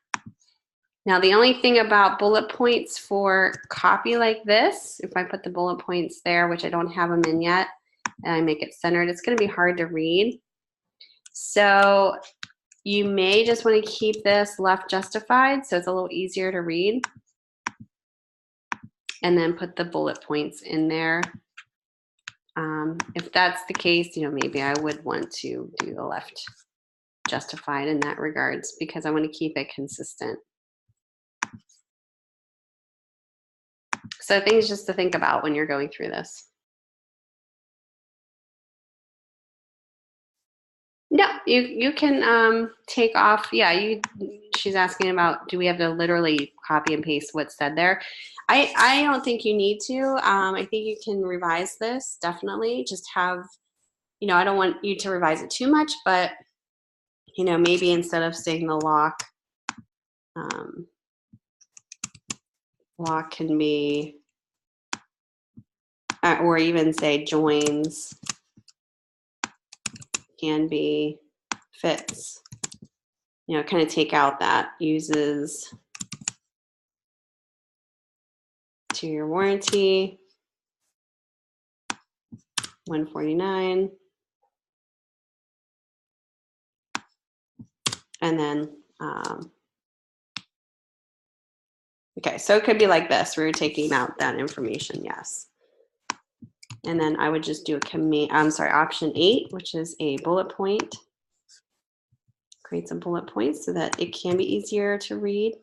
Now, the only thing about bullet points for copy like this, if I put the bullet points there, which I don't have them in yet, and I make it centered, it's going to be hard to read. So you may just want to keep this left justified so it's a little easier to read. And then put the bullet points in there. If that's the case, you know, maybe I would want to do the left justified in that regards because I want to keep it consistent. So things just to think about when you're going through this. No, you can take off. Yeah, she's asking about, do we have to literally copy and paste what's said there? I don't think you need to. I think you can revise this, definitely. Just have, you know, I don't want you to revise it too much, but, you know, maybe instead of saying the lock, lock can be, or even say joins can be fits. You know, kind of take out that uses 2-year warranty, 149, and then okay, so it could be like this. We're taking out that information, yes. And then I would just do a option 8, which is a bullet point. Create some bullet points so that it can be easier to read.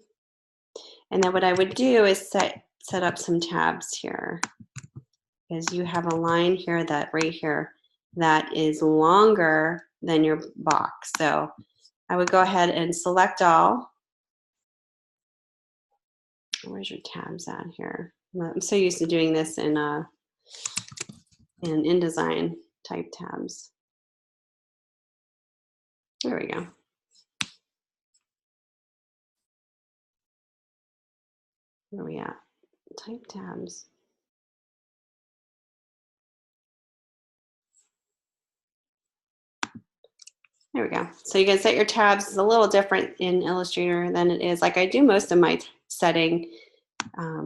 And then what I would do is set up some tabs here. Because you have a line here that right here that is longer than your box. So I would go ahead and select all. Where's your tabs at here? I'm so used to doing this in InDesign type tabs. There we go. Where are we at? Type tabs. There we go. So you can set your tabs. It's a little different in Illustrator than it is. Like I do most of my setting,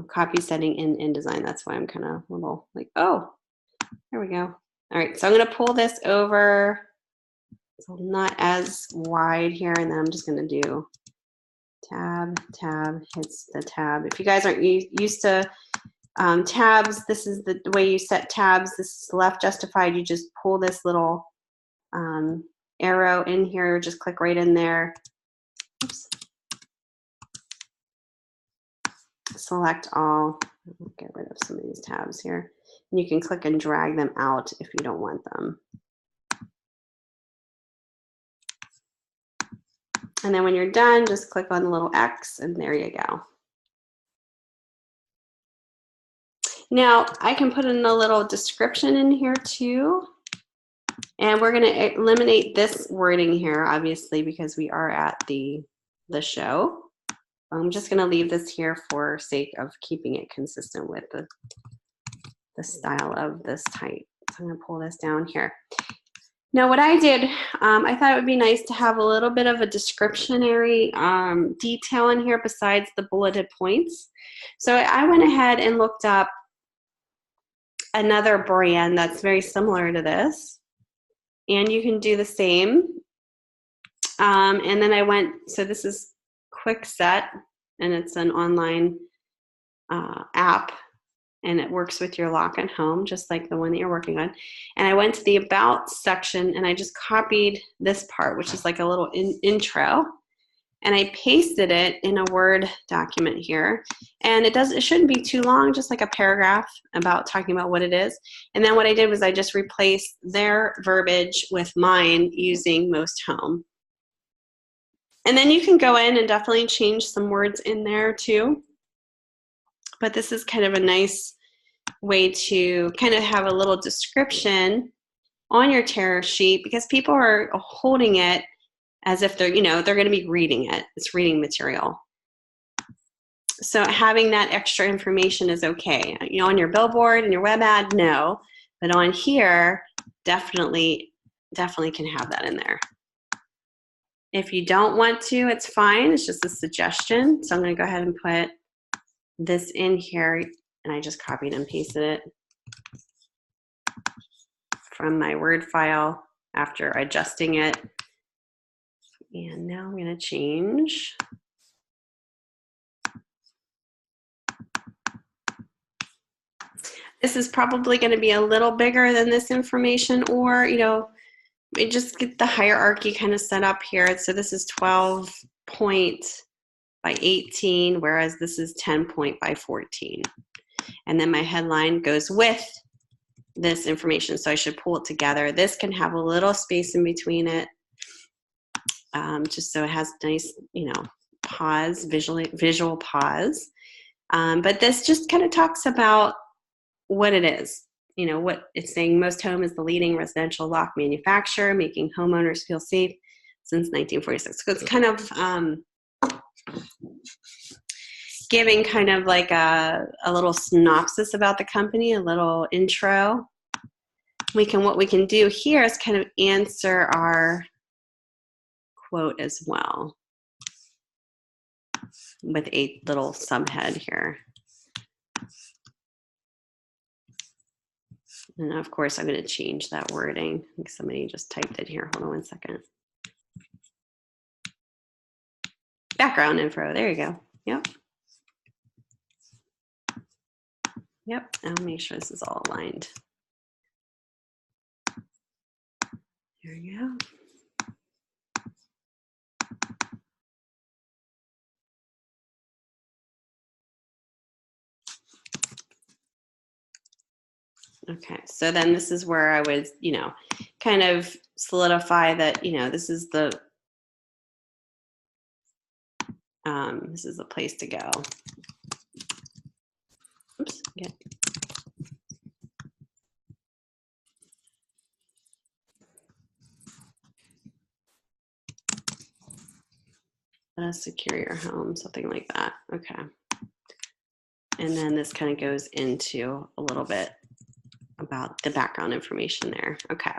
copy setting in InDesign. That's why I'm kind of a little like, oh, there we go. All right, so I'm going to pull this over. So not as wide here, and then I'm just going to do tab, hits the tab. If you guys aren't used to tabs, this is the way you set tabs. This is left justified. You just pull this little arrow in here, just click right in there. Oops. Select all. Get rid of some of these tabs here. And you can click and drag them out if you don't want them. And then when you're done, just click on the little X and there you go. Now I can put in a little description in here too. And we're going to eliminate this wording here, obviously, because we are at the show. I'm just going to leave this here for sake of keeping it consistent with the style of this type. So I'm going to pull this down here. Now what I did, I thought it would be nice to have a little bit of a descriptionary detail in here besides the bulleted points. So I went ahead and looked up another brand that's very similar to this. And you can do the same. And then I went, so this is QuickSet, and it's an online app, and it works with your lock and home, just like the one that you're working on. And I went to the About section, and I just copied this part, which is like a little intro, and I pasted it in a Word document here. And it shouldn't be too long, just like a paragraph about talking about what it is. And then what I did was I just replaced their verbiage with mine using Most Home. And then you can go in and definitely change some words in there too. But this is kind of a nice way to kind of have a little description on your tariff sheet, because people are holding it as if they're, they're going to be reading it. It's reading material. So having that extra information is okay. On your billboard and your web ad, no. But on here, definitely can have that in there. If you don't want to, it's fine. It's just a suggestion. So I'm going to go ahead and put this in here, and I just copied and pasted it from my Word file after adjusting it. And now I'm going to change. This is probably going to be a little bigger than this information, or, we just get the hierarchy kind of set up here. So this is 12 point by 18, whereas this is 10 point by 14. And then my headline goes with this information, so I should pull it together. This can have a little space in between it, just so it has nice, pause, visual pause. But this just kind of talks about what it is. What it's saying. Most Home is the leading residential lock manufacturer, making homeowners feel safe since 1946. So it's kind of giving kind of like a little synopsis about the company, a little intro. What we can do here is kind of answer our quote as well with a little subhead here. And of course, I'm going to change that wording. I think somebody just typed it here. Hold on 1 second. Background info. There you go. Yep. Yep. I'll make sure this is all aligned. There we go. Okay, so then this is where I would, kind of solidify that, this is the place to go. Oops, yeah. Secure your home, something like that. Okay. And then this kind of goes into a little bit about the background information there. Okay.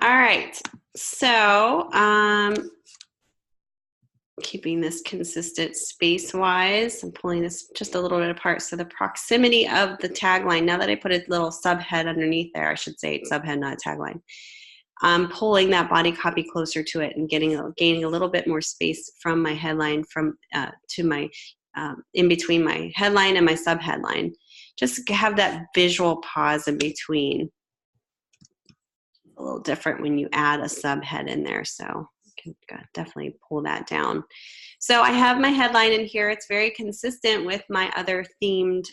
All right. So keeping this consistent space-wise, I'm pulling this just a little bit apart. So the proximity of the tagline, now that I put a little subhead underneath there, I should say subhead, not a tagline. I'm pulling that body copy closer to it and gaining a little bit more space from my headline to my in between my headline and my subheadline. Just have that visual pause in between. A little different when you add a subhead in there, so you can definitely pull that down. So I have my headline in here. It's very consistent with my other themed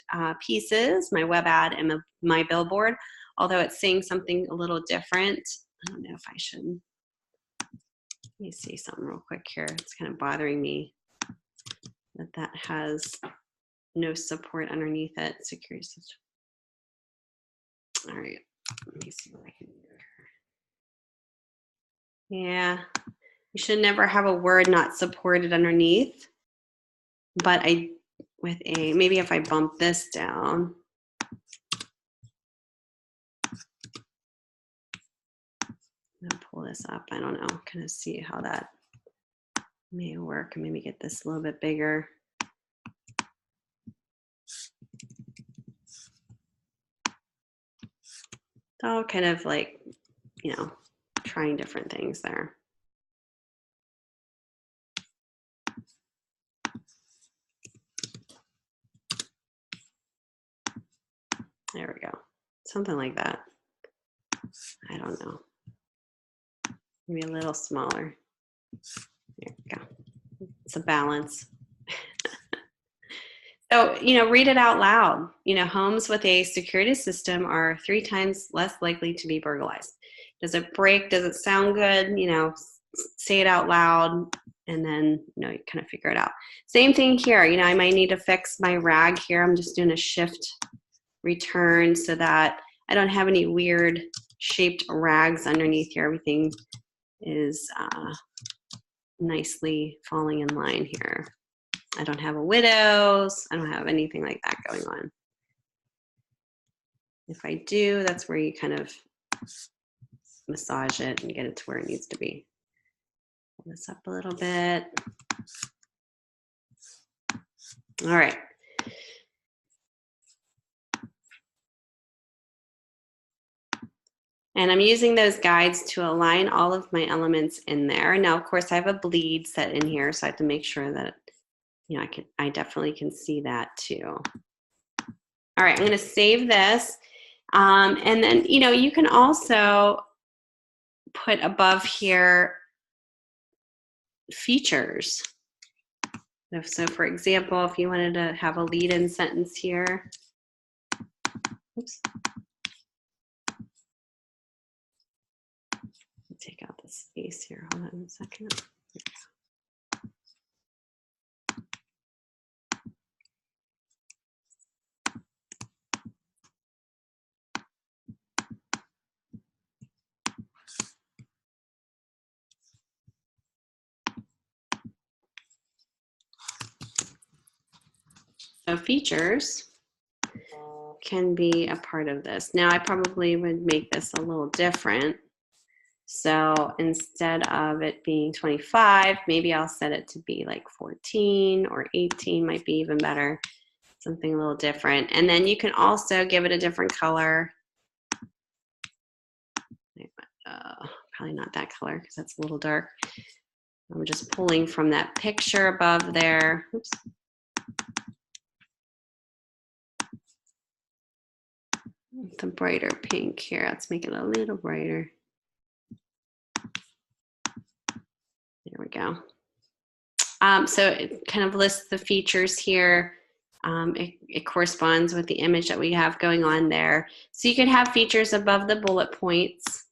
pieces, my web ad and my billboard, although it's saying something a little different. I don't know if I should. Let me see something real quick here. It's kind of bothering me that has no support underneath it. Security system. All right, let me see what I can do here. Yeah, you should never have a word not supported underneath. But maybe if I bump this down. I'll pull this up. I don't know. Kind of see how that may work. Maybe get this a little bit bigger. It's all kind of like, you know, trying different things there. There we go. Something like that. I don't know. Maybe a little smaller. There we go. It's a balance. So, you know, read it out loud. You know, homes with a security system are 3 times less likely to be burglarized. Does it break? Does it sound good? You know, say it out loud, and then, you know, you kind of figure it out. Same thing here. You know, I might need to fix my rag here. I'm just doing a shift return so that I don't have any weird shaped rags underneath here. Everything is nicely falling in line here. I don't have a widows. I don't have anything like that going on. If I do, that's where you kind of massage it and get it to where it needs to be. Pull this up a little bit. All right. And I'm using those guides to align all of my elements in there. Now, of course, I have a bleed set in here, so I have to make sure that, you know, I definitely can see that too. All right, I'm gonna save this. And then, you know, you can also put above here features. So for example, if you wanted to have a lead-in sentence here, oops. Take out the space here, hold on a second. So features can be a part of this. Now I probably would make this a little different. So instead of it being 25, maybe I'll set it to be like 14 or 18 might be even better. Something a little different. And then you can also give it a different color. Probably not that color because that's a little dark. I'm just pulling from that picture above there. Oops. The brighter pink here. Let's make it a little brighter. There we go. So it kind of lists the features here. It corresponds with the image that we have going on there. So you could have features above the bullet points.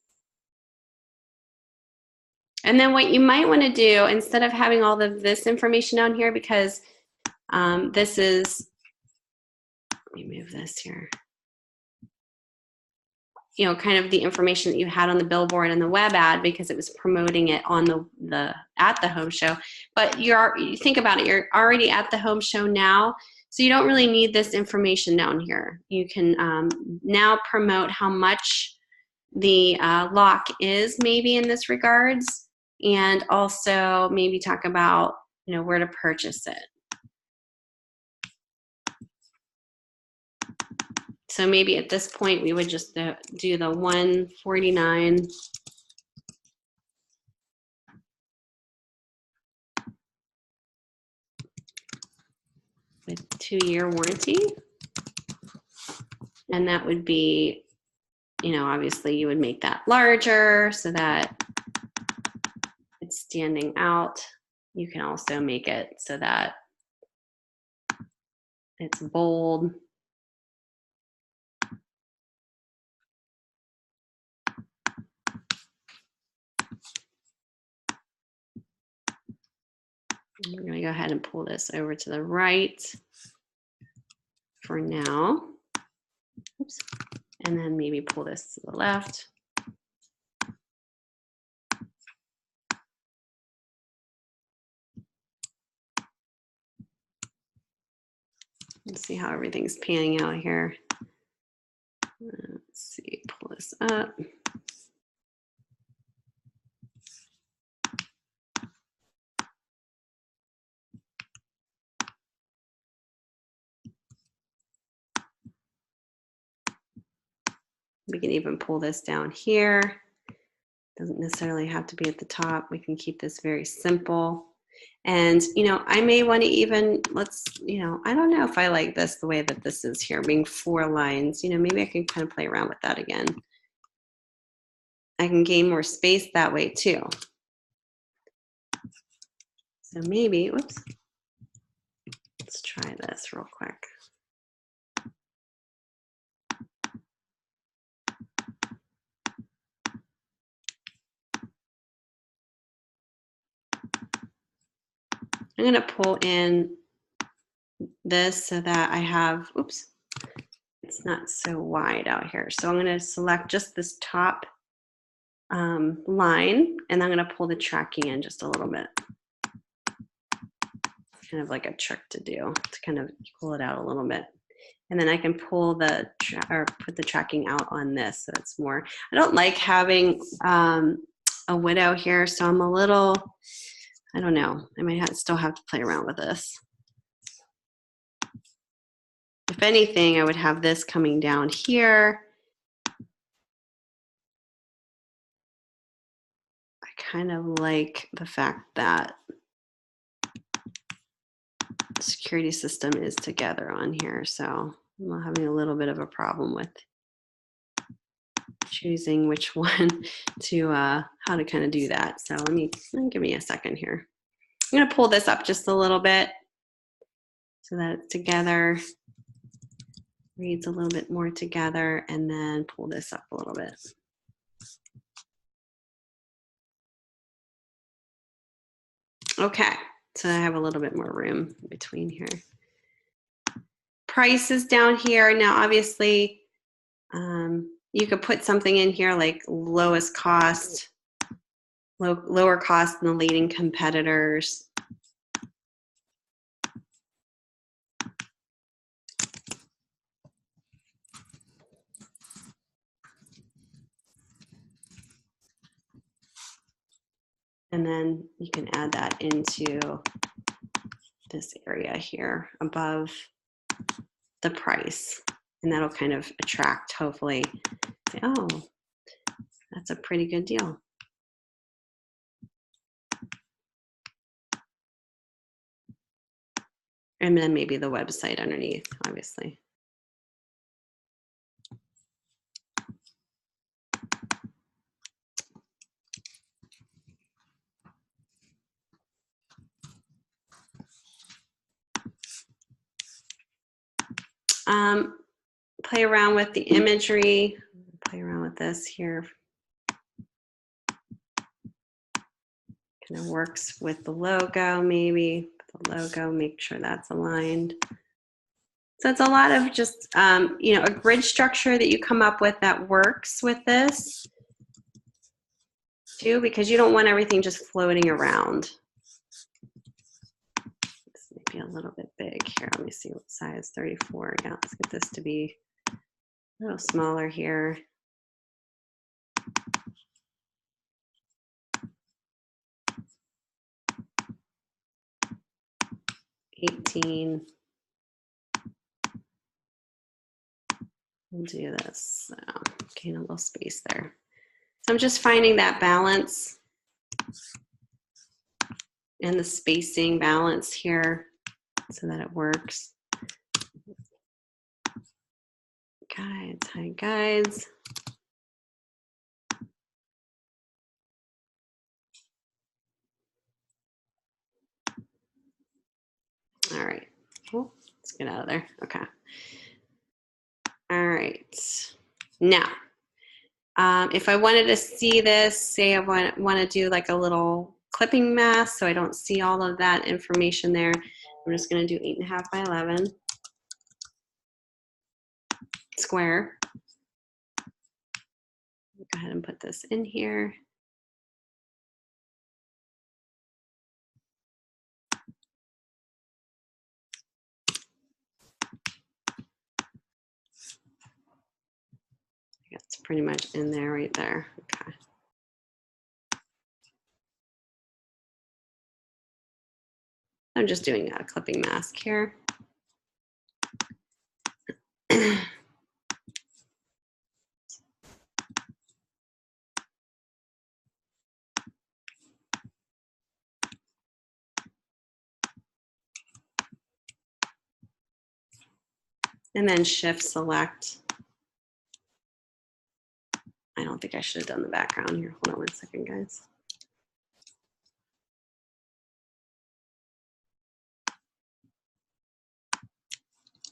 And then what you might want to do, instead of having all of this information down here, because this is, let me move this here. You know, kind of the information that you had on the billboard and the web ad because it was promoting it on at the home show. But you think about it, you're already at the home show now, so you don't really need this information down here. You can now promote how much the lock is maybe in this regards, and also maybe talk about, you know, where to purchase it. So maybe at this point we would just do the 149 with 2-year warranty. And that would be, you know, obviously you would make that larger so that it's standing out. You can also make it so that it's bold. We're going to go ahead and pull this over to the right for now. Oops. And then maybe pull this to the left. Let's see how everything's panning out here. Let's see, pull this up. We can even pull this down here. Doesn't necessarily have to be at the top. We can keep this very simple. And, you know, I may want to even, I don't know if I like this the way that this is here, being 4 lines. You know, maybe I can kind of play around with that again. I can gain more space that way too. So maybe, whoops, let's try this real quick. I'm going to pull in this so that I have, oops, it's not so wide out here. So I'm going to select just this top line, and I'm going to pull the tracking in just a little bit. Kind of like a trick to do to kind of pull it out a little bit. And then I can pull the, or put the tracking out on this so it's more, I don't like having a widow here, so I'm a little, I don't know, I might still have to play around with this. If anything, I would have this coming down here. I kind of like the fact that the security system is together on here, so I'm having a little bit of a problem with choosing which one to, how to kind of do that. So give me a second here. I'm going to pull this up just a little bit so that it's together, reads a little bit more together, and then pull this up a little bit. Okay, so I have a little bit more room between here. Price is down here. Now, obviously, you could put something in here like lowest cost, lower cost than the leading competitors. And then you can add that into this area here above the price. And that'll kind of attract, hopefully, say, oh, that's a pretty good deal. And then maybe the website underneath, obviously. Play around with the imagery. Play around with this here. Kind of works with the logo, maybe. The logo, make sure that's aligned. So it's a lot of just, you know, a grid structure that you come up with that works with this too, because you don't want everything just floating around. This may be a little bit big here. Let me see what size, 34. Yeah, let's get this to be a little smaller here. 18. We'll do this. So, gain a little space there. So I'm just finding that balance and the spacing balance here so that it works. Guides, hide guides. All right. Oh, let's get out of there. Okay. All right. Now, if I wanted to see this, say I want to do like a little clipping mask so I don't see all of that information there, I'm just going to do 8.5 by 11 square. Go ahead and put this in here. It's pretty much in there right there. Okay. I'm just doing a clipping mask here. And then shift select. I don't think I should have done the background here. Hold on 1 second, guys.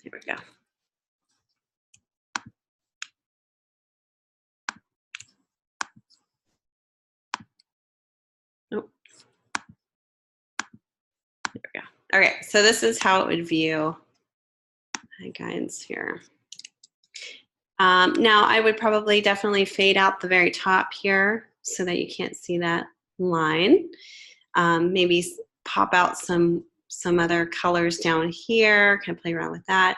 Here we go. Nope. There we go. Okay, so this is how it would view my guides here. Now I would probably definitely fade out the very top here so that you can't see that line. Maybe pop out some other colors down here, kind of play around with that.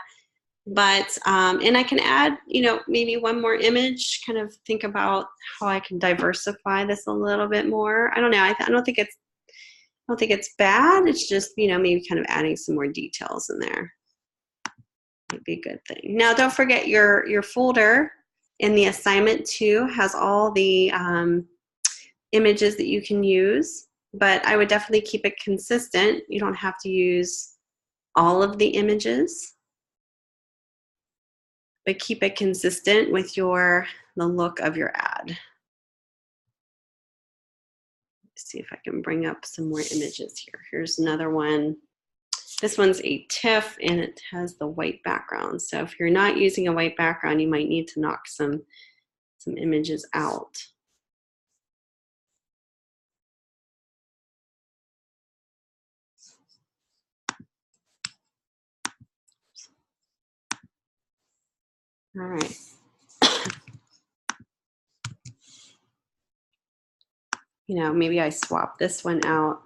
But, and I can add, you know, maybe one more image, kind of think about how I can diversify this a little bit more. I don't know, I don't think it's bad. It's just, you know, maybe kind of adding some more details in there. Might be a good thing. Now, don't forget your folder in the assignment too has all the images that you can use, but I would definitely keep it consistent. You don't have to use all of the images, but keep it consistent with the look of your ad. Let's see if I can bring up some more images here. Here's another one. This one's a TIFF and it has the white background. So if you're not using a white background, you might need to knock some images out. All right. You know, maybe I swap this one out.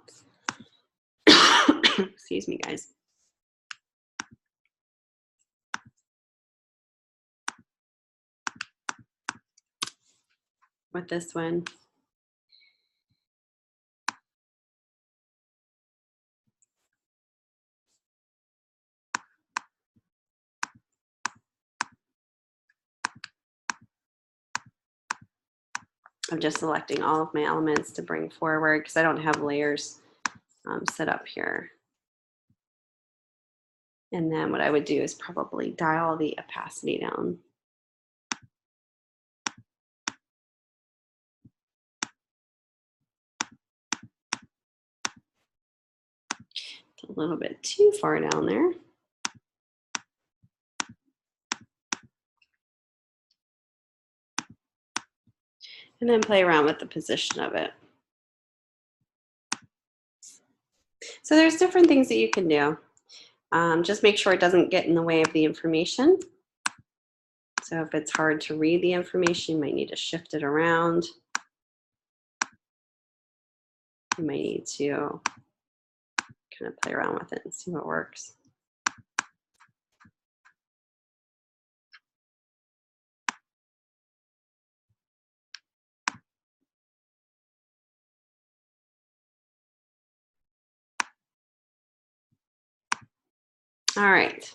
Excuse me, guys. With this one. I'm just selecting all of my elements to bring forward because I don't have layers set up here. And then what I would do is probably dial the opacity down. It's a little bit too far down there. And then play around with the position of it. So there's different things that you can do. Just make sure it doesn't get in the way of the information. So if it's hard to read the information, you might need to shift it around. You might need to kind of play around with it and see what works. All right.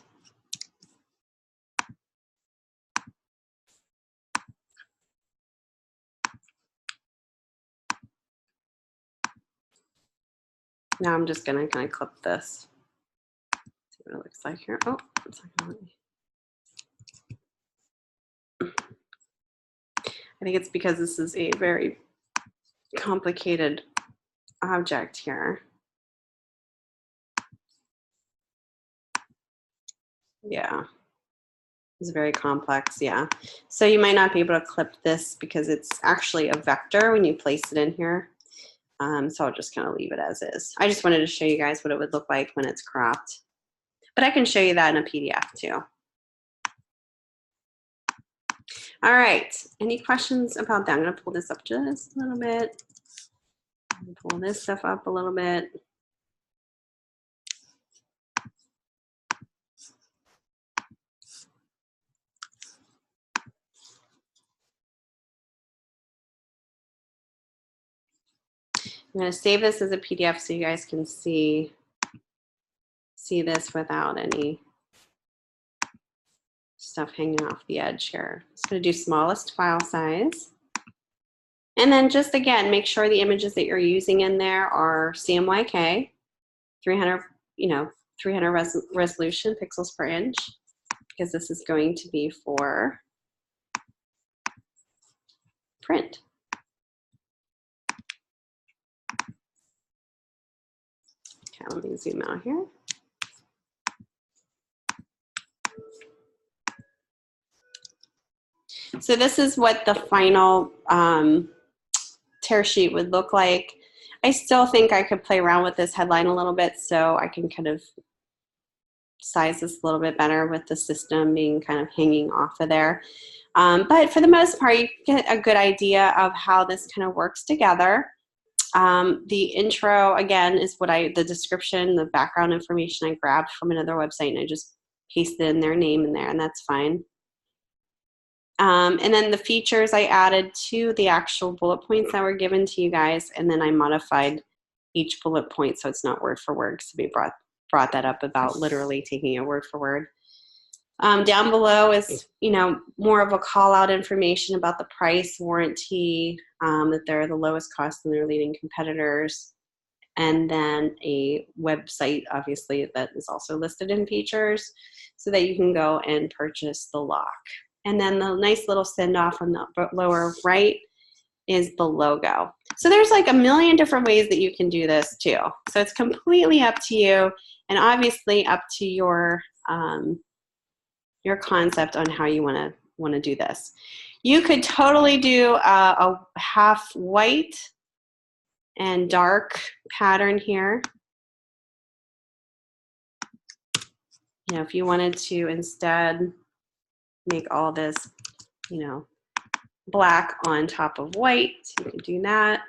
Now I'm just going to kind of clip this. See what it looks like here. Oh, it's not going to let me. I think it's because this is a very complicated object here. Yeah, it's very complex, yeah. So you might not be able to clip this because it's actually a vector when you place it in here. So I'll just kind of leave it as is. I just wanted to show you guys what it would look like when it's cropped. But I can show you that in a PDF too. All right, any questions about that? I'm gonna pull this up just a little bit. Pull this stuff up a little bit. I'm going to save this as a PDF so you guys can see this without any stuff hanging off the edge here. I'm just going to do smallest file size. And then just again, make sure the images that you're using in there are CMYK, 300, 300 resolution pixels per inch. because this is going to be for print. Okay, let me zoom out here. So this is what the final tear sheet would look like. I still think I could play around with this headline a little bit, so I can kind of size this a little bit better with the system being kind of hanging off of there. But for the most part, you get a good idea of how this kind of works together. The intro, again, is what the description, the background information I grabbed from another website, and I just pasted in their name in there, and that's fine. And then the features I added to the actual bullet points that were given to you guys, and then I modified each bullet point so it's not word for word, because we brought that up about literally taking it word for word. Down below is, more of a call out information about the price, warranty, that they're the lowest cost than their leading competitors, and then a website, obviously, that is also listed in features so that you can go and purchase the lock. And then the nice little send off on the lower right is the logo. So there's like a million different ways that you can do this too. So it's completely up to you, and obviously up to your concept on how you want to do this. You could totally do a half white and dark pattern here. If you wanted to instead make all this, black on top of white, you can do that.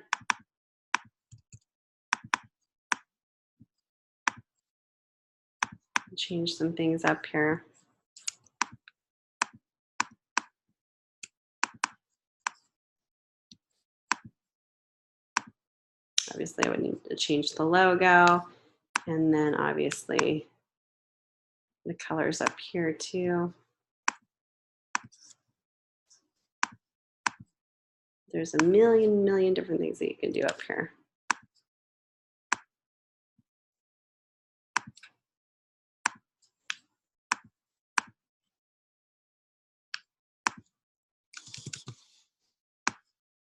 Change some things up here. Obviously, I would need to change the logo, and then obviously the colors up here too. There's a million different things that you can do up here.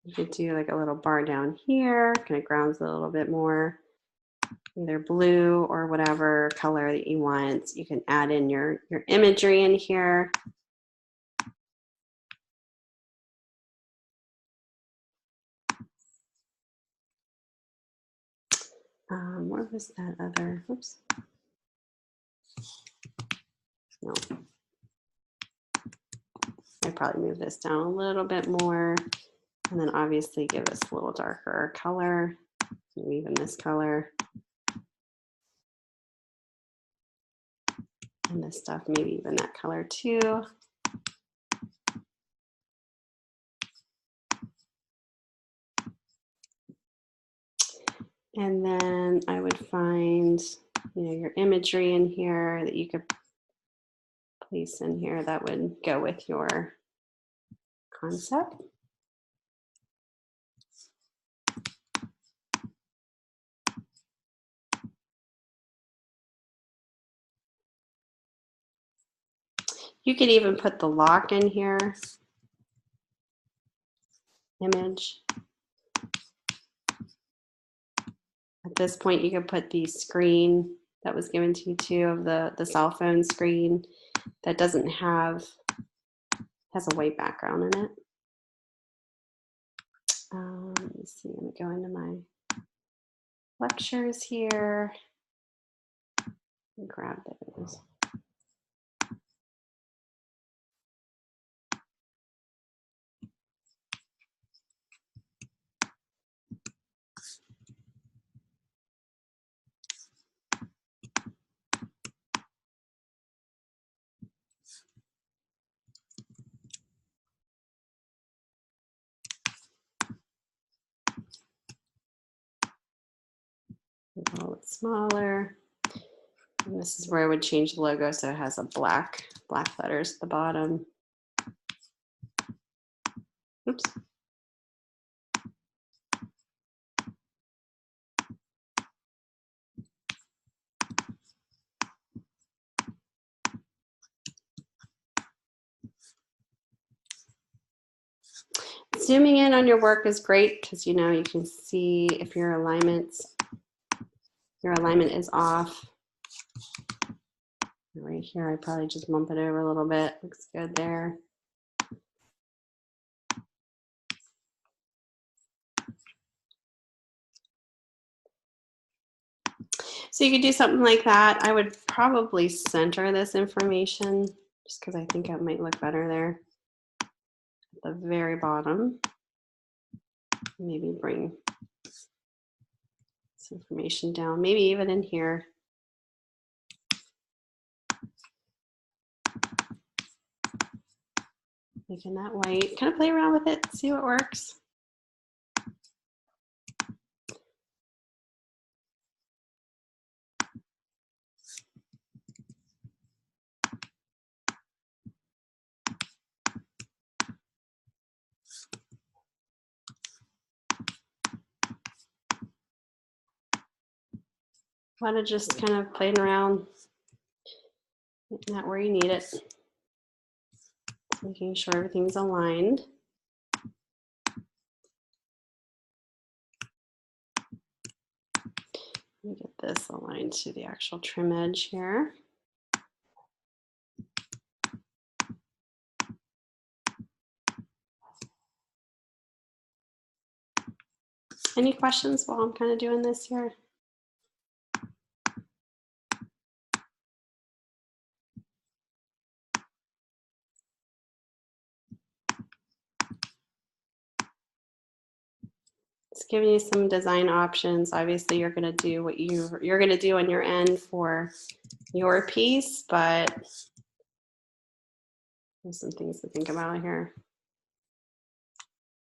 You could do like a little bar down here, kind of grounds it a little bit more, either blue or whatever color that you want. You can add in your imagery in here. Where was that other, oops. No. I'd probably move this down a little bit more, and then obviously give us a little darker color, maybe even this color. And this stuff, maybe even that color too. And then I would find, your imagery in here that you could place in here that would go with your concept. You could even put the lock in here, image. At this point, you could put the screen that was given to you too, of the cell phone screen that doesn't have, has a white background in it. Let me see, let me go into my lectures here and grab those. A little bit smaller. And this is where I would change the logo so it has a black letters at the bottom. Oops. Zooming in on your work is great because you can see if your alignment is off. Right here, I probably just bump it over a little bit. Looks good there. So you could do something like that. I would probably center this information just because I think it might look better there at the very bottom. Maybe bring this information down, maybe even in here. Making that white, kind of play around with it, see what works. A lot of just kind of playing around, not where you need it. Making sure everything's aligned. Let me get this aligned to the actual trim edge here. Any questions while I'm kind of doing this here? It's giving you some design options. Obviously, you're going to do what you're going to do on your end for your piece, but there's some things to think about here.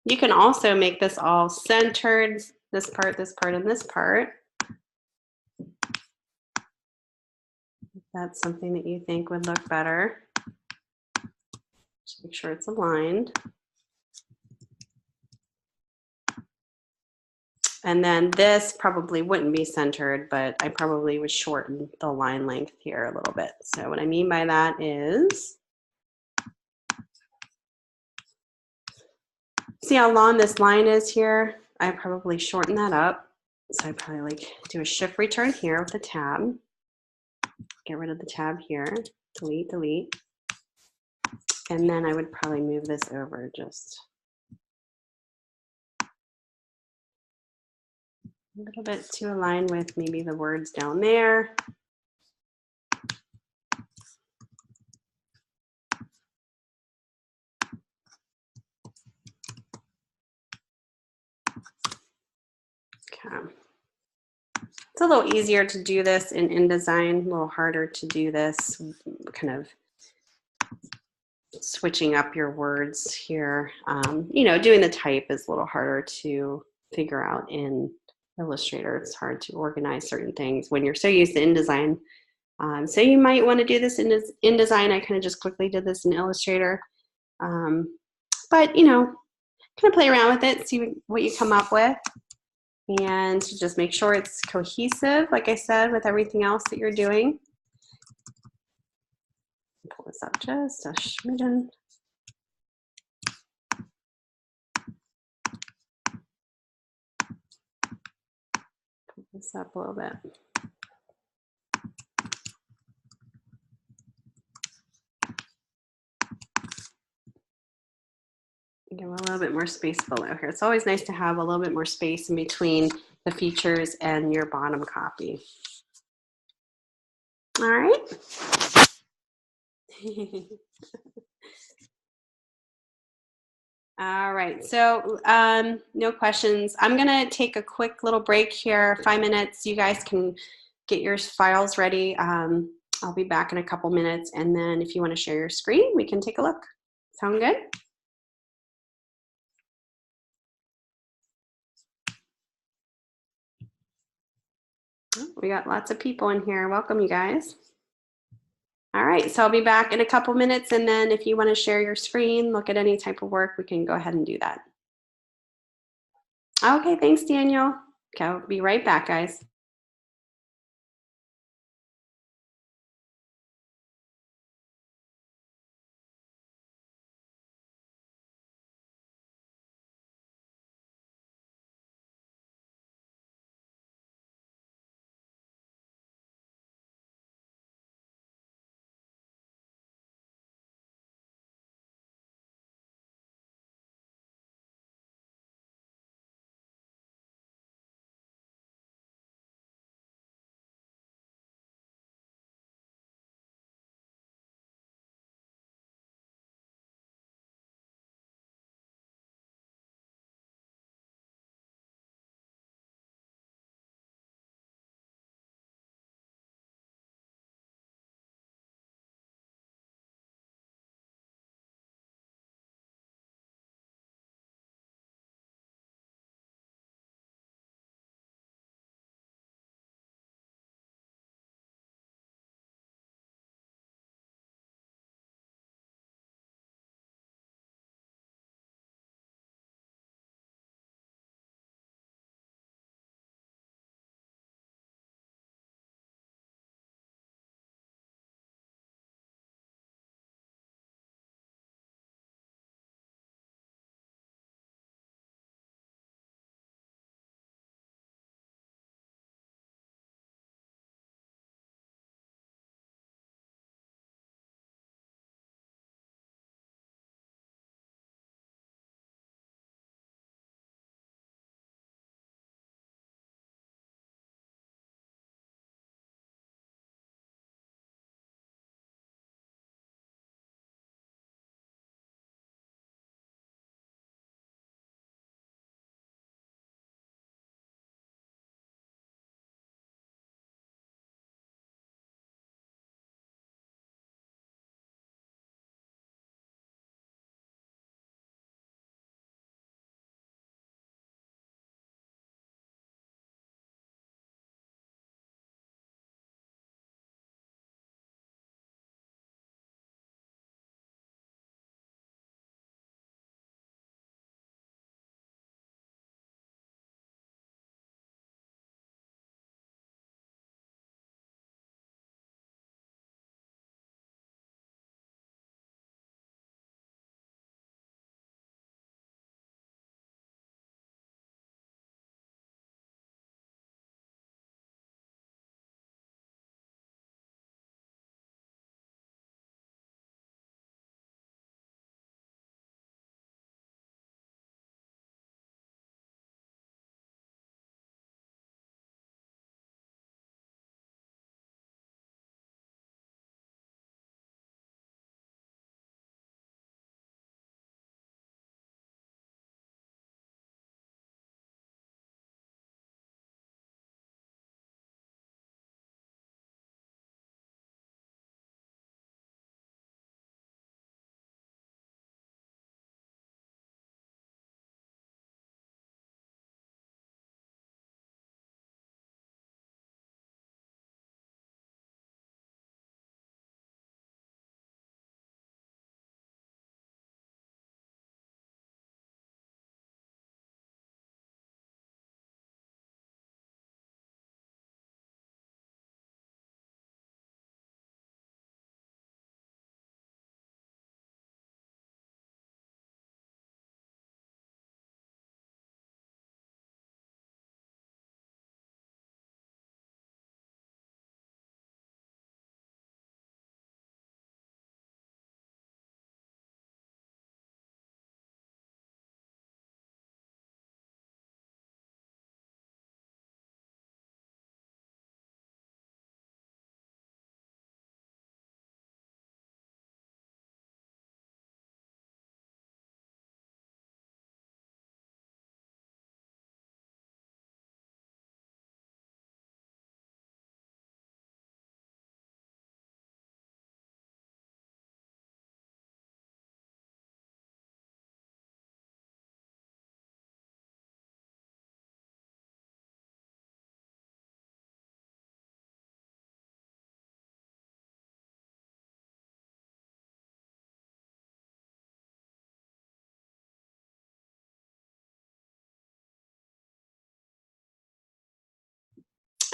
You can also make this all centered, this part, and this part. If that's something that you think would look better. Just make sure it's aligned. And then this probably wouldn't be centered, but I probably would shorten the line length here a little bit. So what I mean by that is, see how long this line is here? I probably shorten that up. So I probably like do a shift return here with the tab. Get rid of the tab here, delete, delete. And then I would probably move this over just a little bit to align with maybe the words down there. Okay. It's a little easier to do this in InDesign, a little harder to do this kind of switching up your words here. Doing the type is a little harder to figure out in Illustrator. It's hard to organize certain things when you're so used to InDesign. So you might want to do this in InDesign. I kind of just quickly did this in Illustrator. But, kind of play around with it, see what you come up with. And just make sure it's cohesive, like I said, with everything else that you're doing. Pull this up just a smidgen. Pull this up a little bit. Give a little bit more space below here. It's always nice to have a little bit more space in between the features and your bottom copy. All right. All right, so no questions. I'm gonna take a quick little break here, 5 minutes. You guys can get your files ready. I'll be back in a couple minutes, and then if you wanna share your screen, we can take a look. Sound good? We got lots of people in here. Welcome, you guys. All right, so I'll be back in a couple minutes, and then if you want to share your screen, look at any type of work, we can go ahead and do that. Okay, thanks, Daniel. Okay, I'll be right back, guys.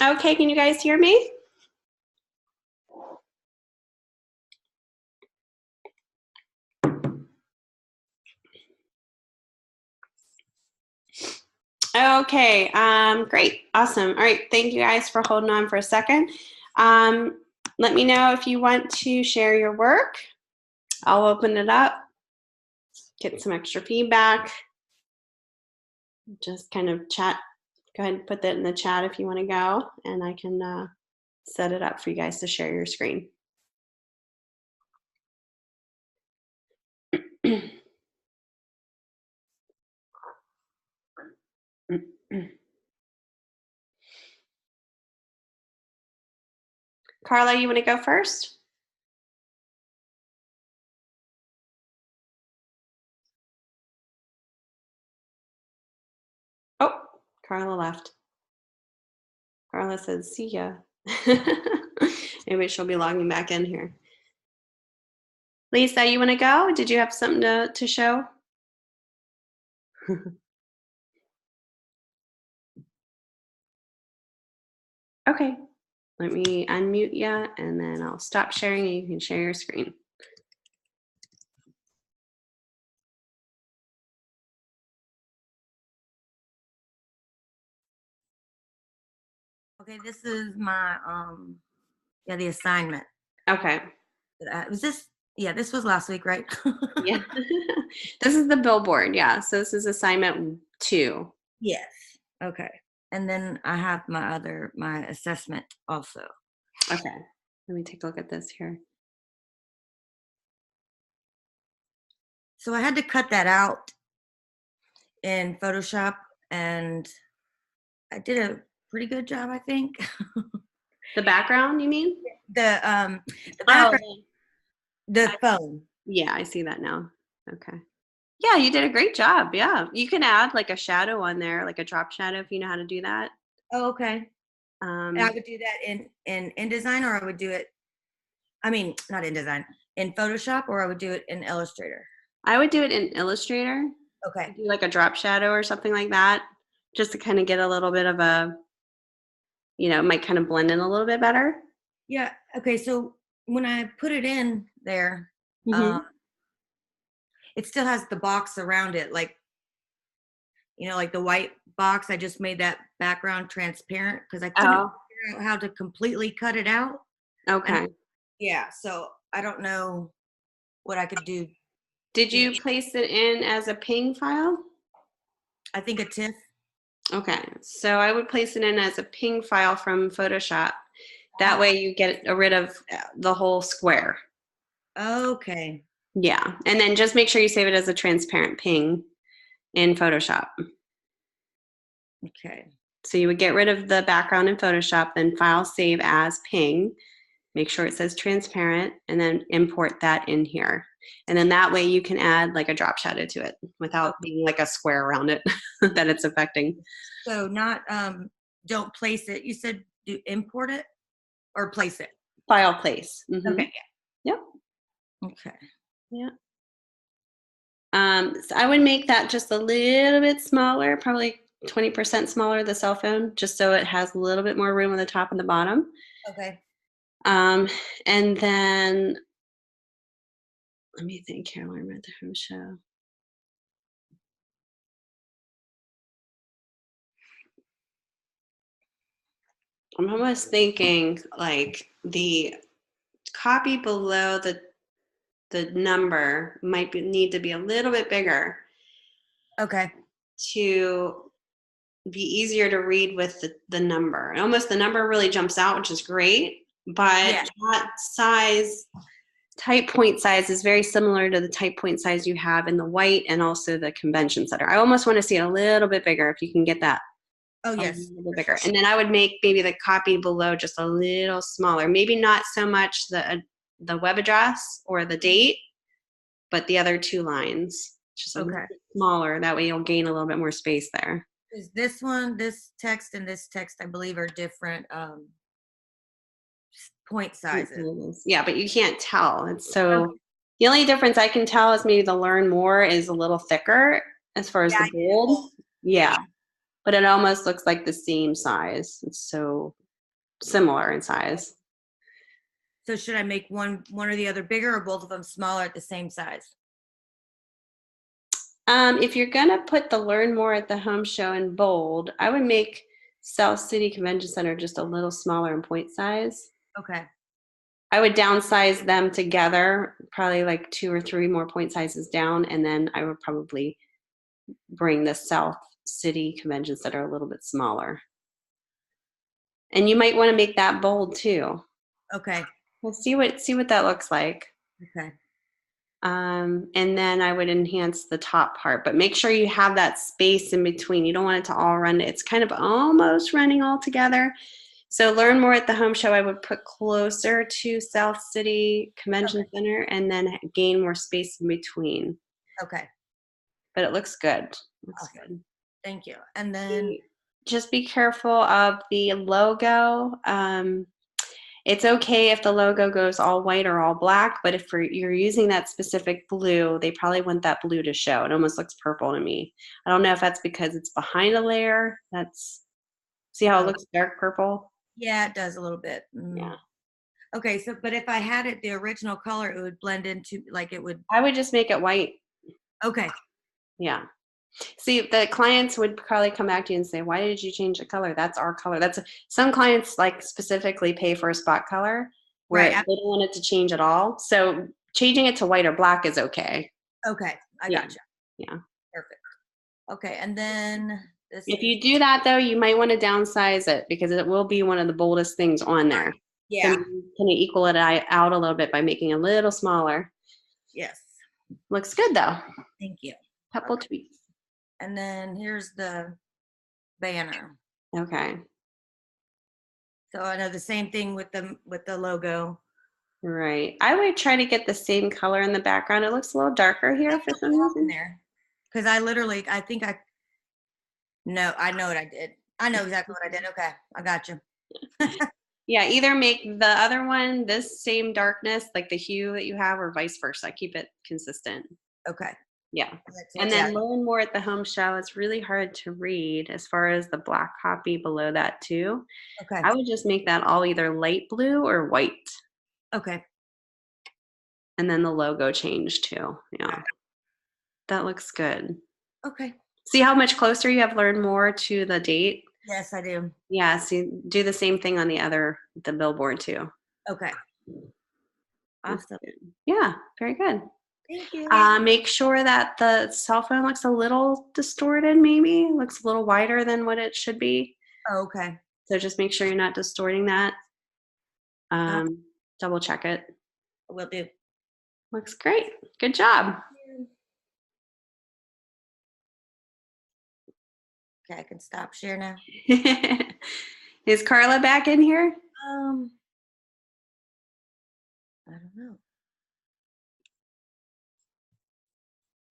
Okay, can you guys hear me? Okay, great, awesome. All right, thank you guys for holding on for a second. Let me know if you want to share your work. I'll open it up, get some extra feedback. Just kind of chat. Go ahead and put that in the chat if you want to go, and I can set it up for you guys to share your screen. Carla, you want to go first? Oh, Carla left. Carla says, see ya. Maybe she'll be logging back in here. Lisa, you want to go? Did you have something to show? Okay, let me unmute you, and then I'll stop sharing and you can share your screen. Okay, this is my the assignment. Okay. This was last week, right? Yeah. This is the billboard, yeah. So this is assignment 2. Yes. Okay. And then I have my assessment also. Okay. Let me take a look at this here. So I had to cut that out in Photoshop, and I did a pretty good job, I think. The background, you mean? The background, the I- phone. Yeah, I see that now. Okay. Yeah, you did a great job. Yeah. You can add like a shadow on there, like a drop shadow if you know how to do that. Oh, okay. And I Um, would do that in InDesign, or I would do it, I mean, not InDesign, in Photoshop, or I would do it in Illustrator. I would do it in Illustrator. Okay. Do like a drop shadow or something like that, just to kind of get a little bit of a, it might kind of blend in a little bit better. Yeah. Okay. So when I put it in there, Mm-hmm. it still has the box around it, like like the white box. I just made that background transparent because I couldn't Oh, figure out how to completely cut it out. And okay. yeah, so I don't know what I could do. Did You know, you place it in as a ping file? I think a TIFF. Okay, so I would place it in as a ping file from Photoshop. That way you get rid of the whole square. Okay. Yeah, and then just make sure you save it as a transparent ping in Photoshop. Okay. So you would get rid of the background in Photoshop, then file save as ping, make sure it says transparent, and then import that in here. And then that way you can add like a drop shadow to it without being like a square around it that it's affecting. So not don't place it. You said do import it or place it. File place. Mm-hmm. Okay. Yep. Okay. Yeah. So I would make that just a little bit smaller, probably 20% smaller, the cell phone, just so it has a little bit more room on the top and the bottom. Okay. And then, let me think here, where am I at the home show? I'm almost thinking like the copy below the number might need to be a little bit bigger. Okay. To be easier to read with the number. Almost the number really jumps out, which is great, but that size, type point size is very similar to the type point size you have in the white and also the convention center. I almost want to see it a little bit bigger if you can get that. Oh, A yes. little bit bigger. And then I would make maybe the copy below just a little smaller. Maybe not so much the web address or the date, but the other 2 lines. Just a little bit smaller. That way you'll gain a little bit more space there. Is this text and this text, I believe, are different point sizes. Yeah, but you can't tell. It's so the only difference I can tell is maybe the learn more is a little thicker as far as the bold. Yeah. But it almost looks like the same size. It's so similar in size. So should I make one or the other bigger, or both of them smaller at the same size? If you're gonna put the learn more at the home show in bold, I would make South City Convention Center just a little smaller in point size. Okay. I would downsize them together, probably like 2 or 3 more point sizes down, and then I would probably bring the South City Convention Center a little bit smaller. And you might want to make that bold too. Okay. We'll see what that looks like. Okay. And then I would enhance the top part, but make sure you have that space in between. You don't want it to all run. It's kind of almost running all together. So learn more at the home show. I would put closer to South City Convention Center and then gain more space in between. Okay. But it looks good. Looks good. Thank you. And then just be careful of the logo. It's okay if the logo goes all white or all black, but if you're using that specific blue, they probably want that blue to show. It almost looks purple to me. I don't know if that's because it's behind a layer. See how it looks dark purple? Yeah, it does a little bit. Yeah. Okay, so but if I had it the original color, it would blend into, like, it would. I would just make it white. Okay. Yeah. See, the clients would probably come back to you and say, why did you change the color? That's our color. Some clients like specifically pay for a spot color where Right. they don't want it to change at all. So changing it to white or black is okay. Okay, I gotcha. Yeah. Perfect. Okay, and then if you do that though, you might want to downsize it because it will be one of the boldest things on there. Yeah. So can you equal it out a little bit by making it a little smaller? Yes. Looks good though. Thank you. Couple tweaks. And then here's the banner. Okay. So I know the same thing with the logo. Right. I would try to get the same color in the background. It looks a little darker here for some reason. There. Because I know what I did. I know exactly what I did. Okay, I got you. Yeah, either make the other one this same darkness, like the hue that you have, or vice versa. Keep it consistent. Okay. Yeah. And then learn more at the home show. It's really hard to read as far as the black copy below that too. Okay. I would just make that all either light blue or white. Okay. And then the logo change too. Yeah. Okay. That looks good. Okay. See how much closer you have learned more to the date? Yes, I do. Yeah, see, do the same thing on the billboard too. Okay. Awesome. Yeah, very good. Thank you. Make sure that the cell phone looks a little distorted, maybe. Looks a little wider than what it should be. Oh, okay. So just make sure you're not distorting that. Double check it. Will do. Looks great. Good job. Okay, I can stop share now. Is Carla back in here? I don't know.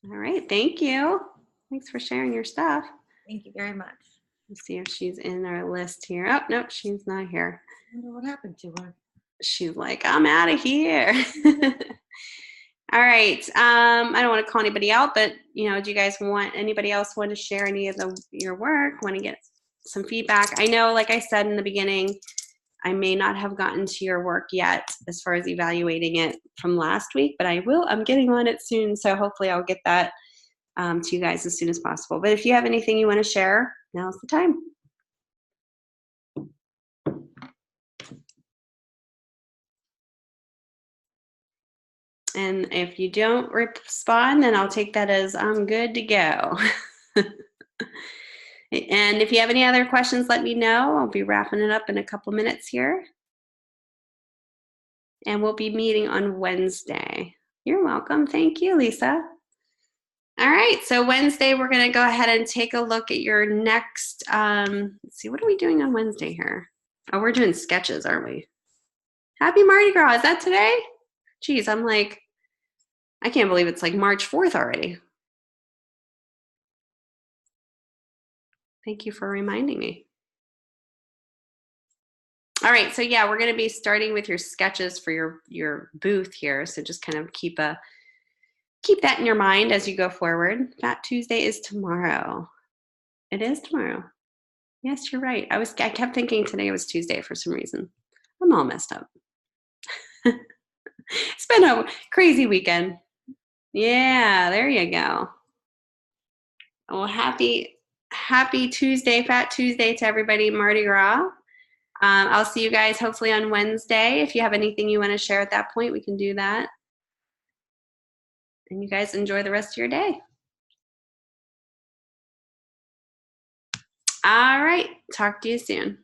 All right, thank you. Thanks for sharing your stuff. Thank you very much. Let's see if she's in our list here. Oh, no, she's not here. I wonder what happened to her. She's like, I'm out of here. All right. I don't want to call anybody out, but do you guys anybody else want to share any of your work? Want to get some feedback? I know, like I said in the beginning, I may not have gotten to your work yet as far as evaluating it from last week, but I will. I'm getting on it soon, so hopefully I'll get that to you guys as soon as possible. But if you have anything you want to share, now's the time. And if you don't respond, then I'll take that as I'm good to go. And if you have any other questions, let me know. I'll be wrapping it up in a couple minutes here. And we'll be meeting on Wednesday. You're welcome. Thank you, Lisa. All right, so Wednesday, we're going to go ahead and take a look at your next, let's see, what are we doing on Wednesday here? Oh, we're doing sketches, aren't we? Happy Mardi Gras. Is that today? Geez, I'm like, I can't believe it's like March 4th already. Thank you for reminding me. All right, so yeah, we're going to be starting with your sketches for your booth here. So just kind of keep that in your mind as you go forward. Fat Tuesday is tomorrow. It is tomorrow. Yes, you're right. I kept thinking today was Tuesday for some reason. I'm all messed up. It's been a crazy weekend. Yeah, there you go. Well, happy Tuesday, Fat Tuesday to everybody, Mardi Gras. I'll see you guys hopefully on Wednesday. If you have anything you want to share at that point, we can do that. And you guys enjoy the rest of your day. All right. Talk to you soon.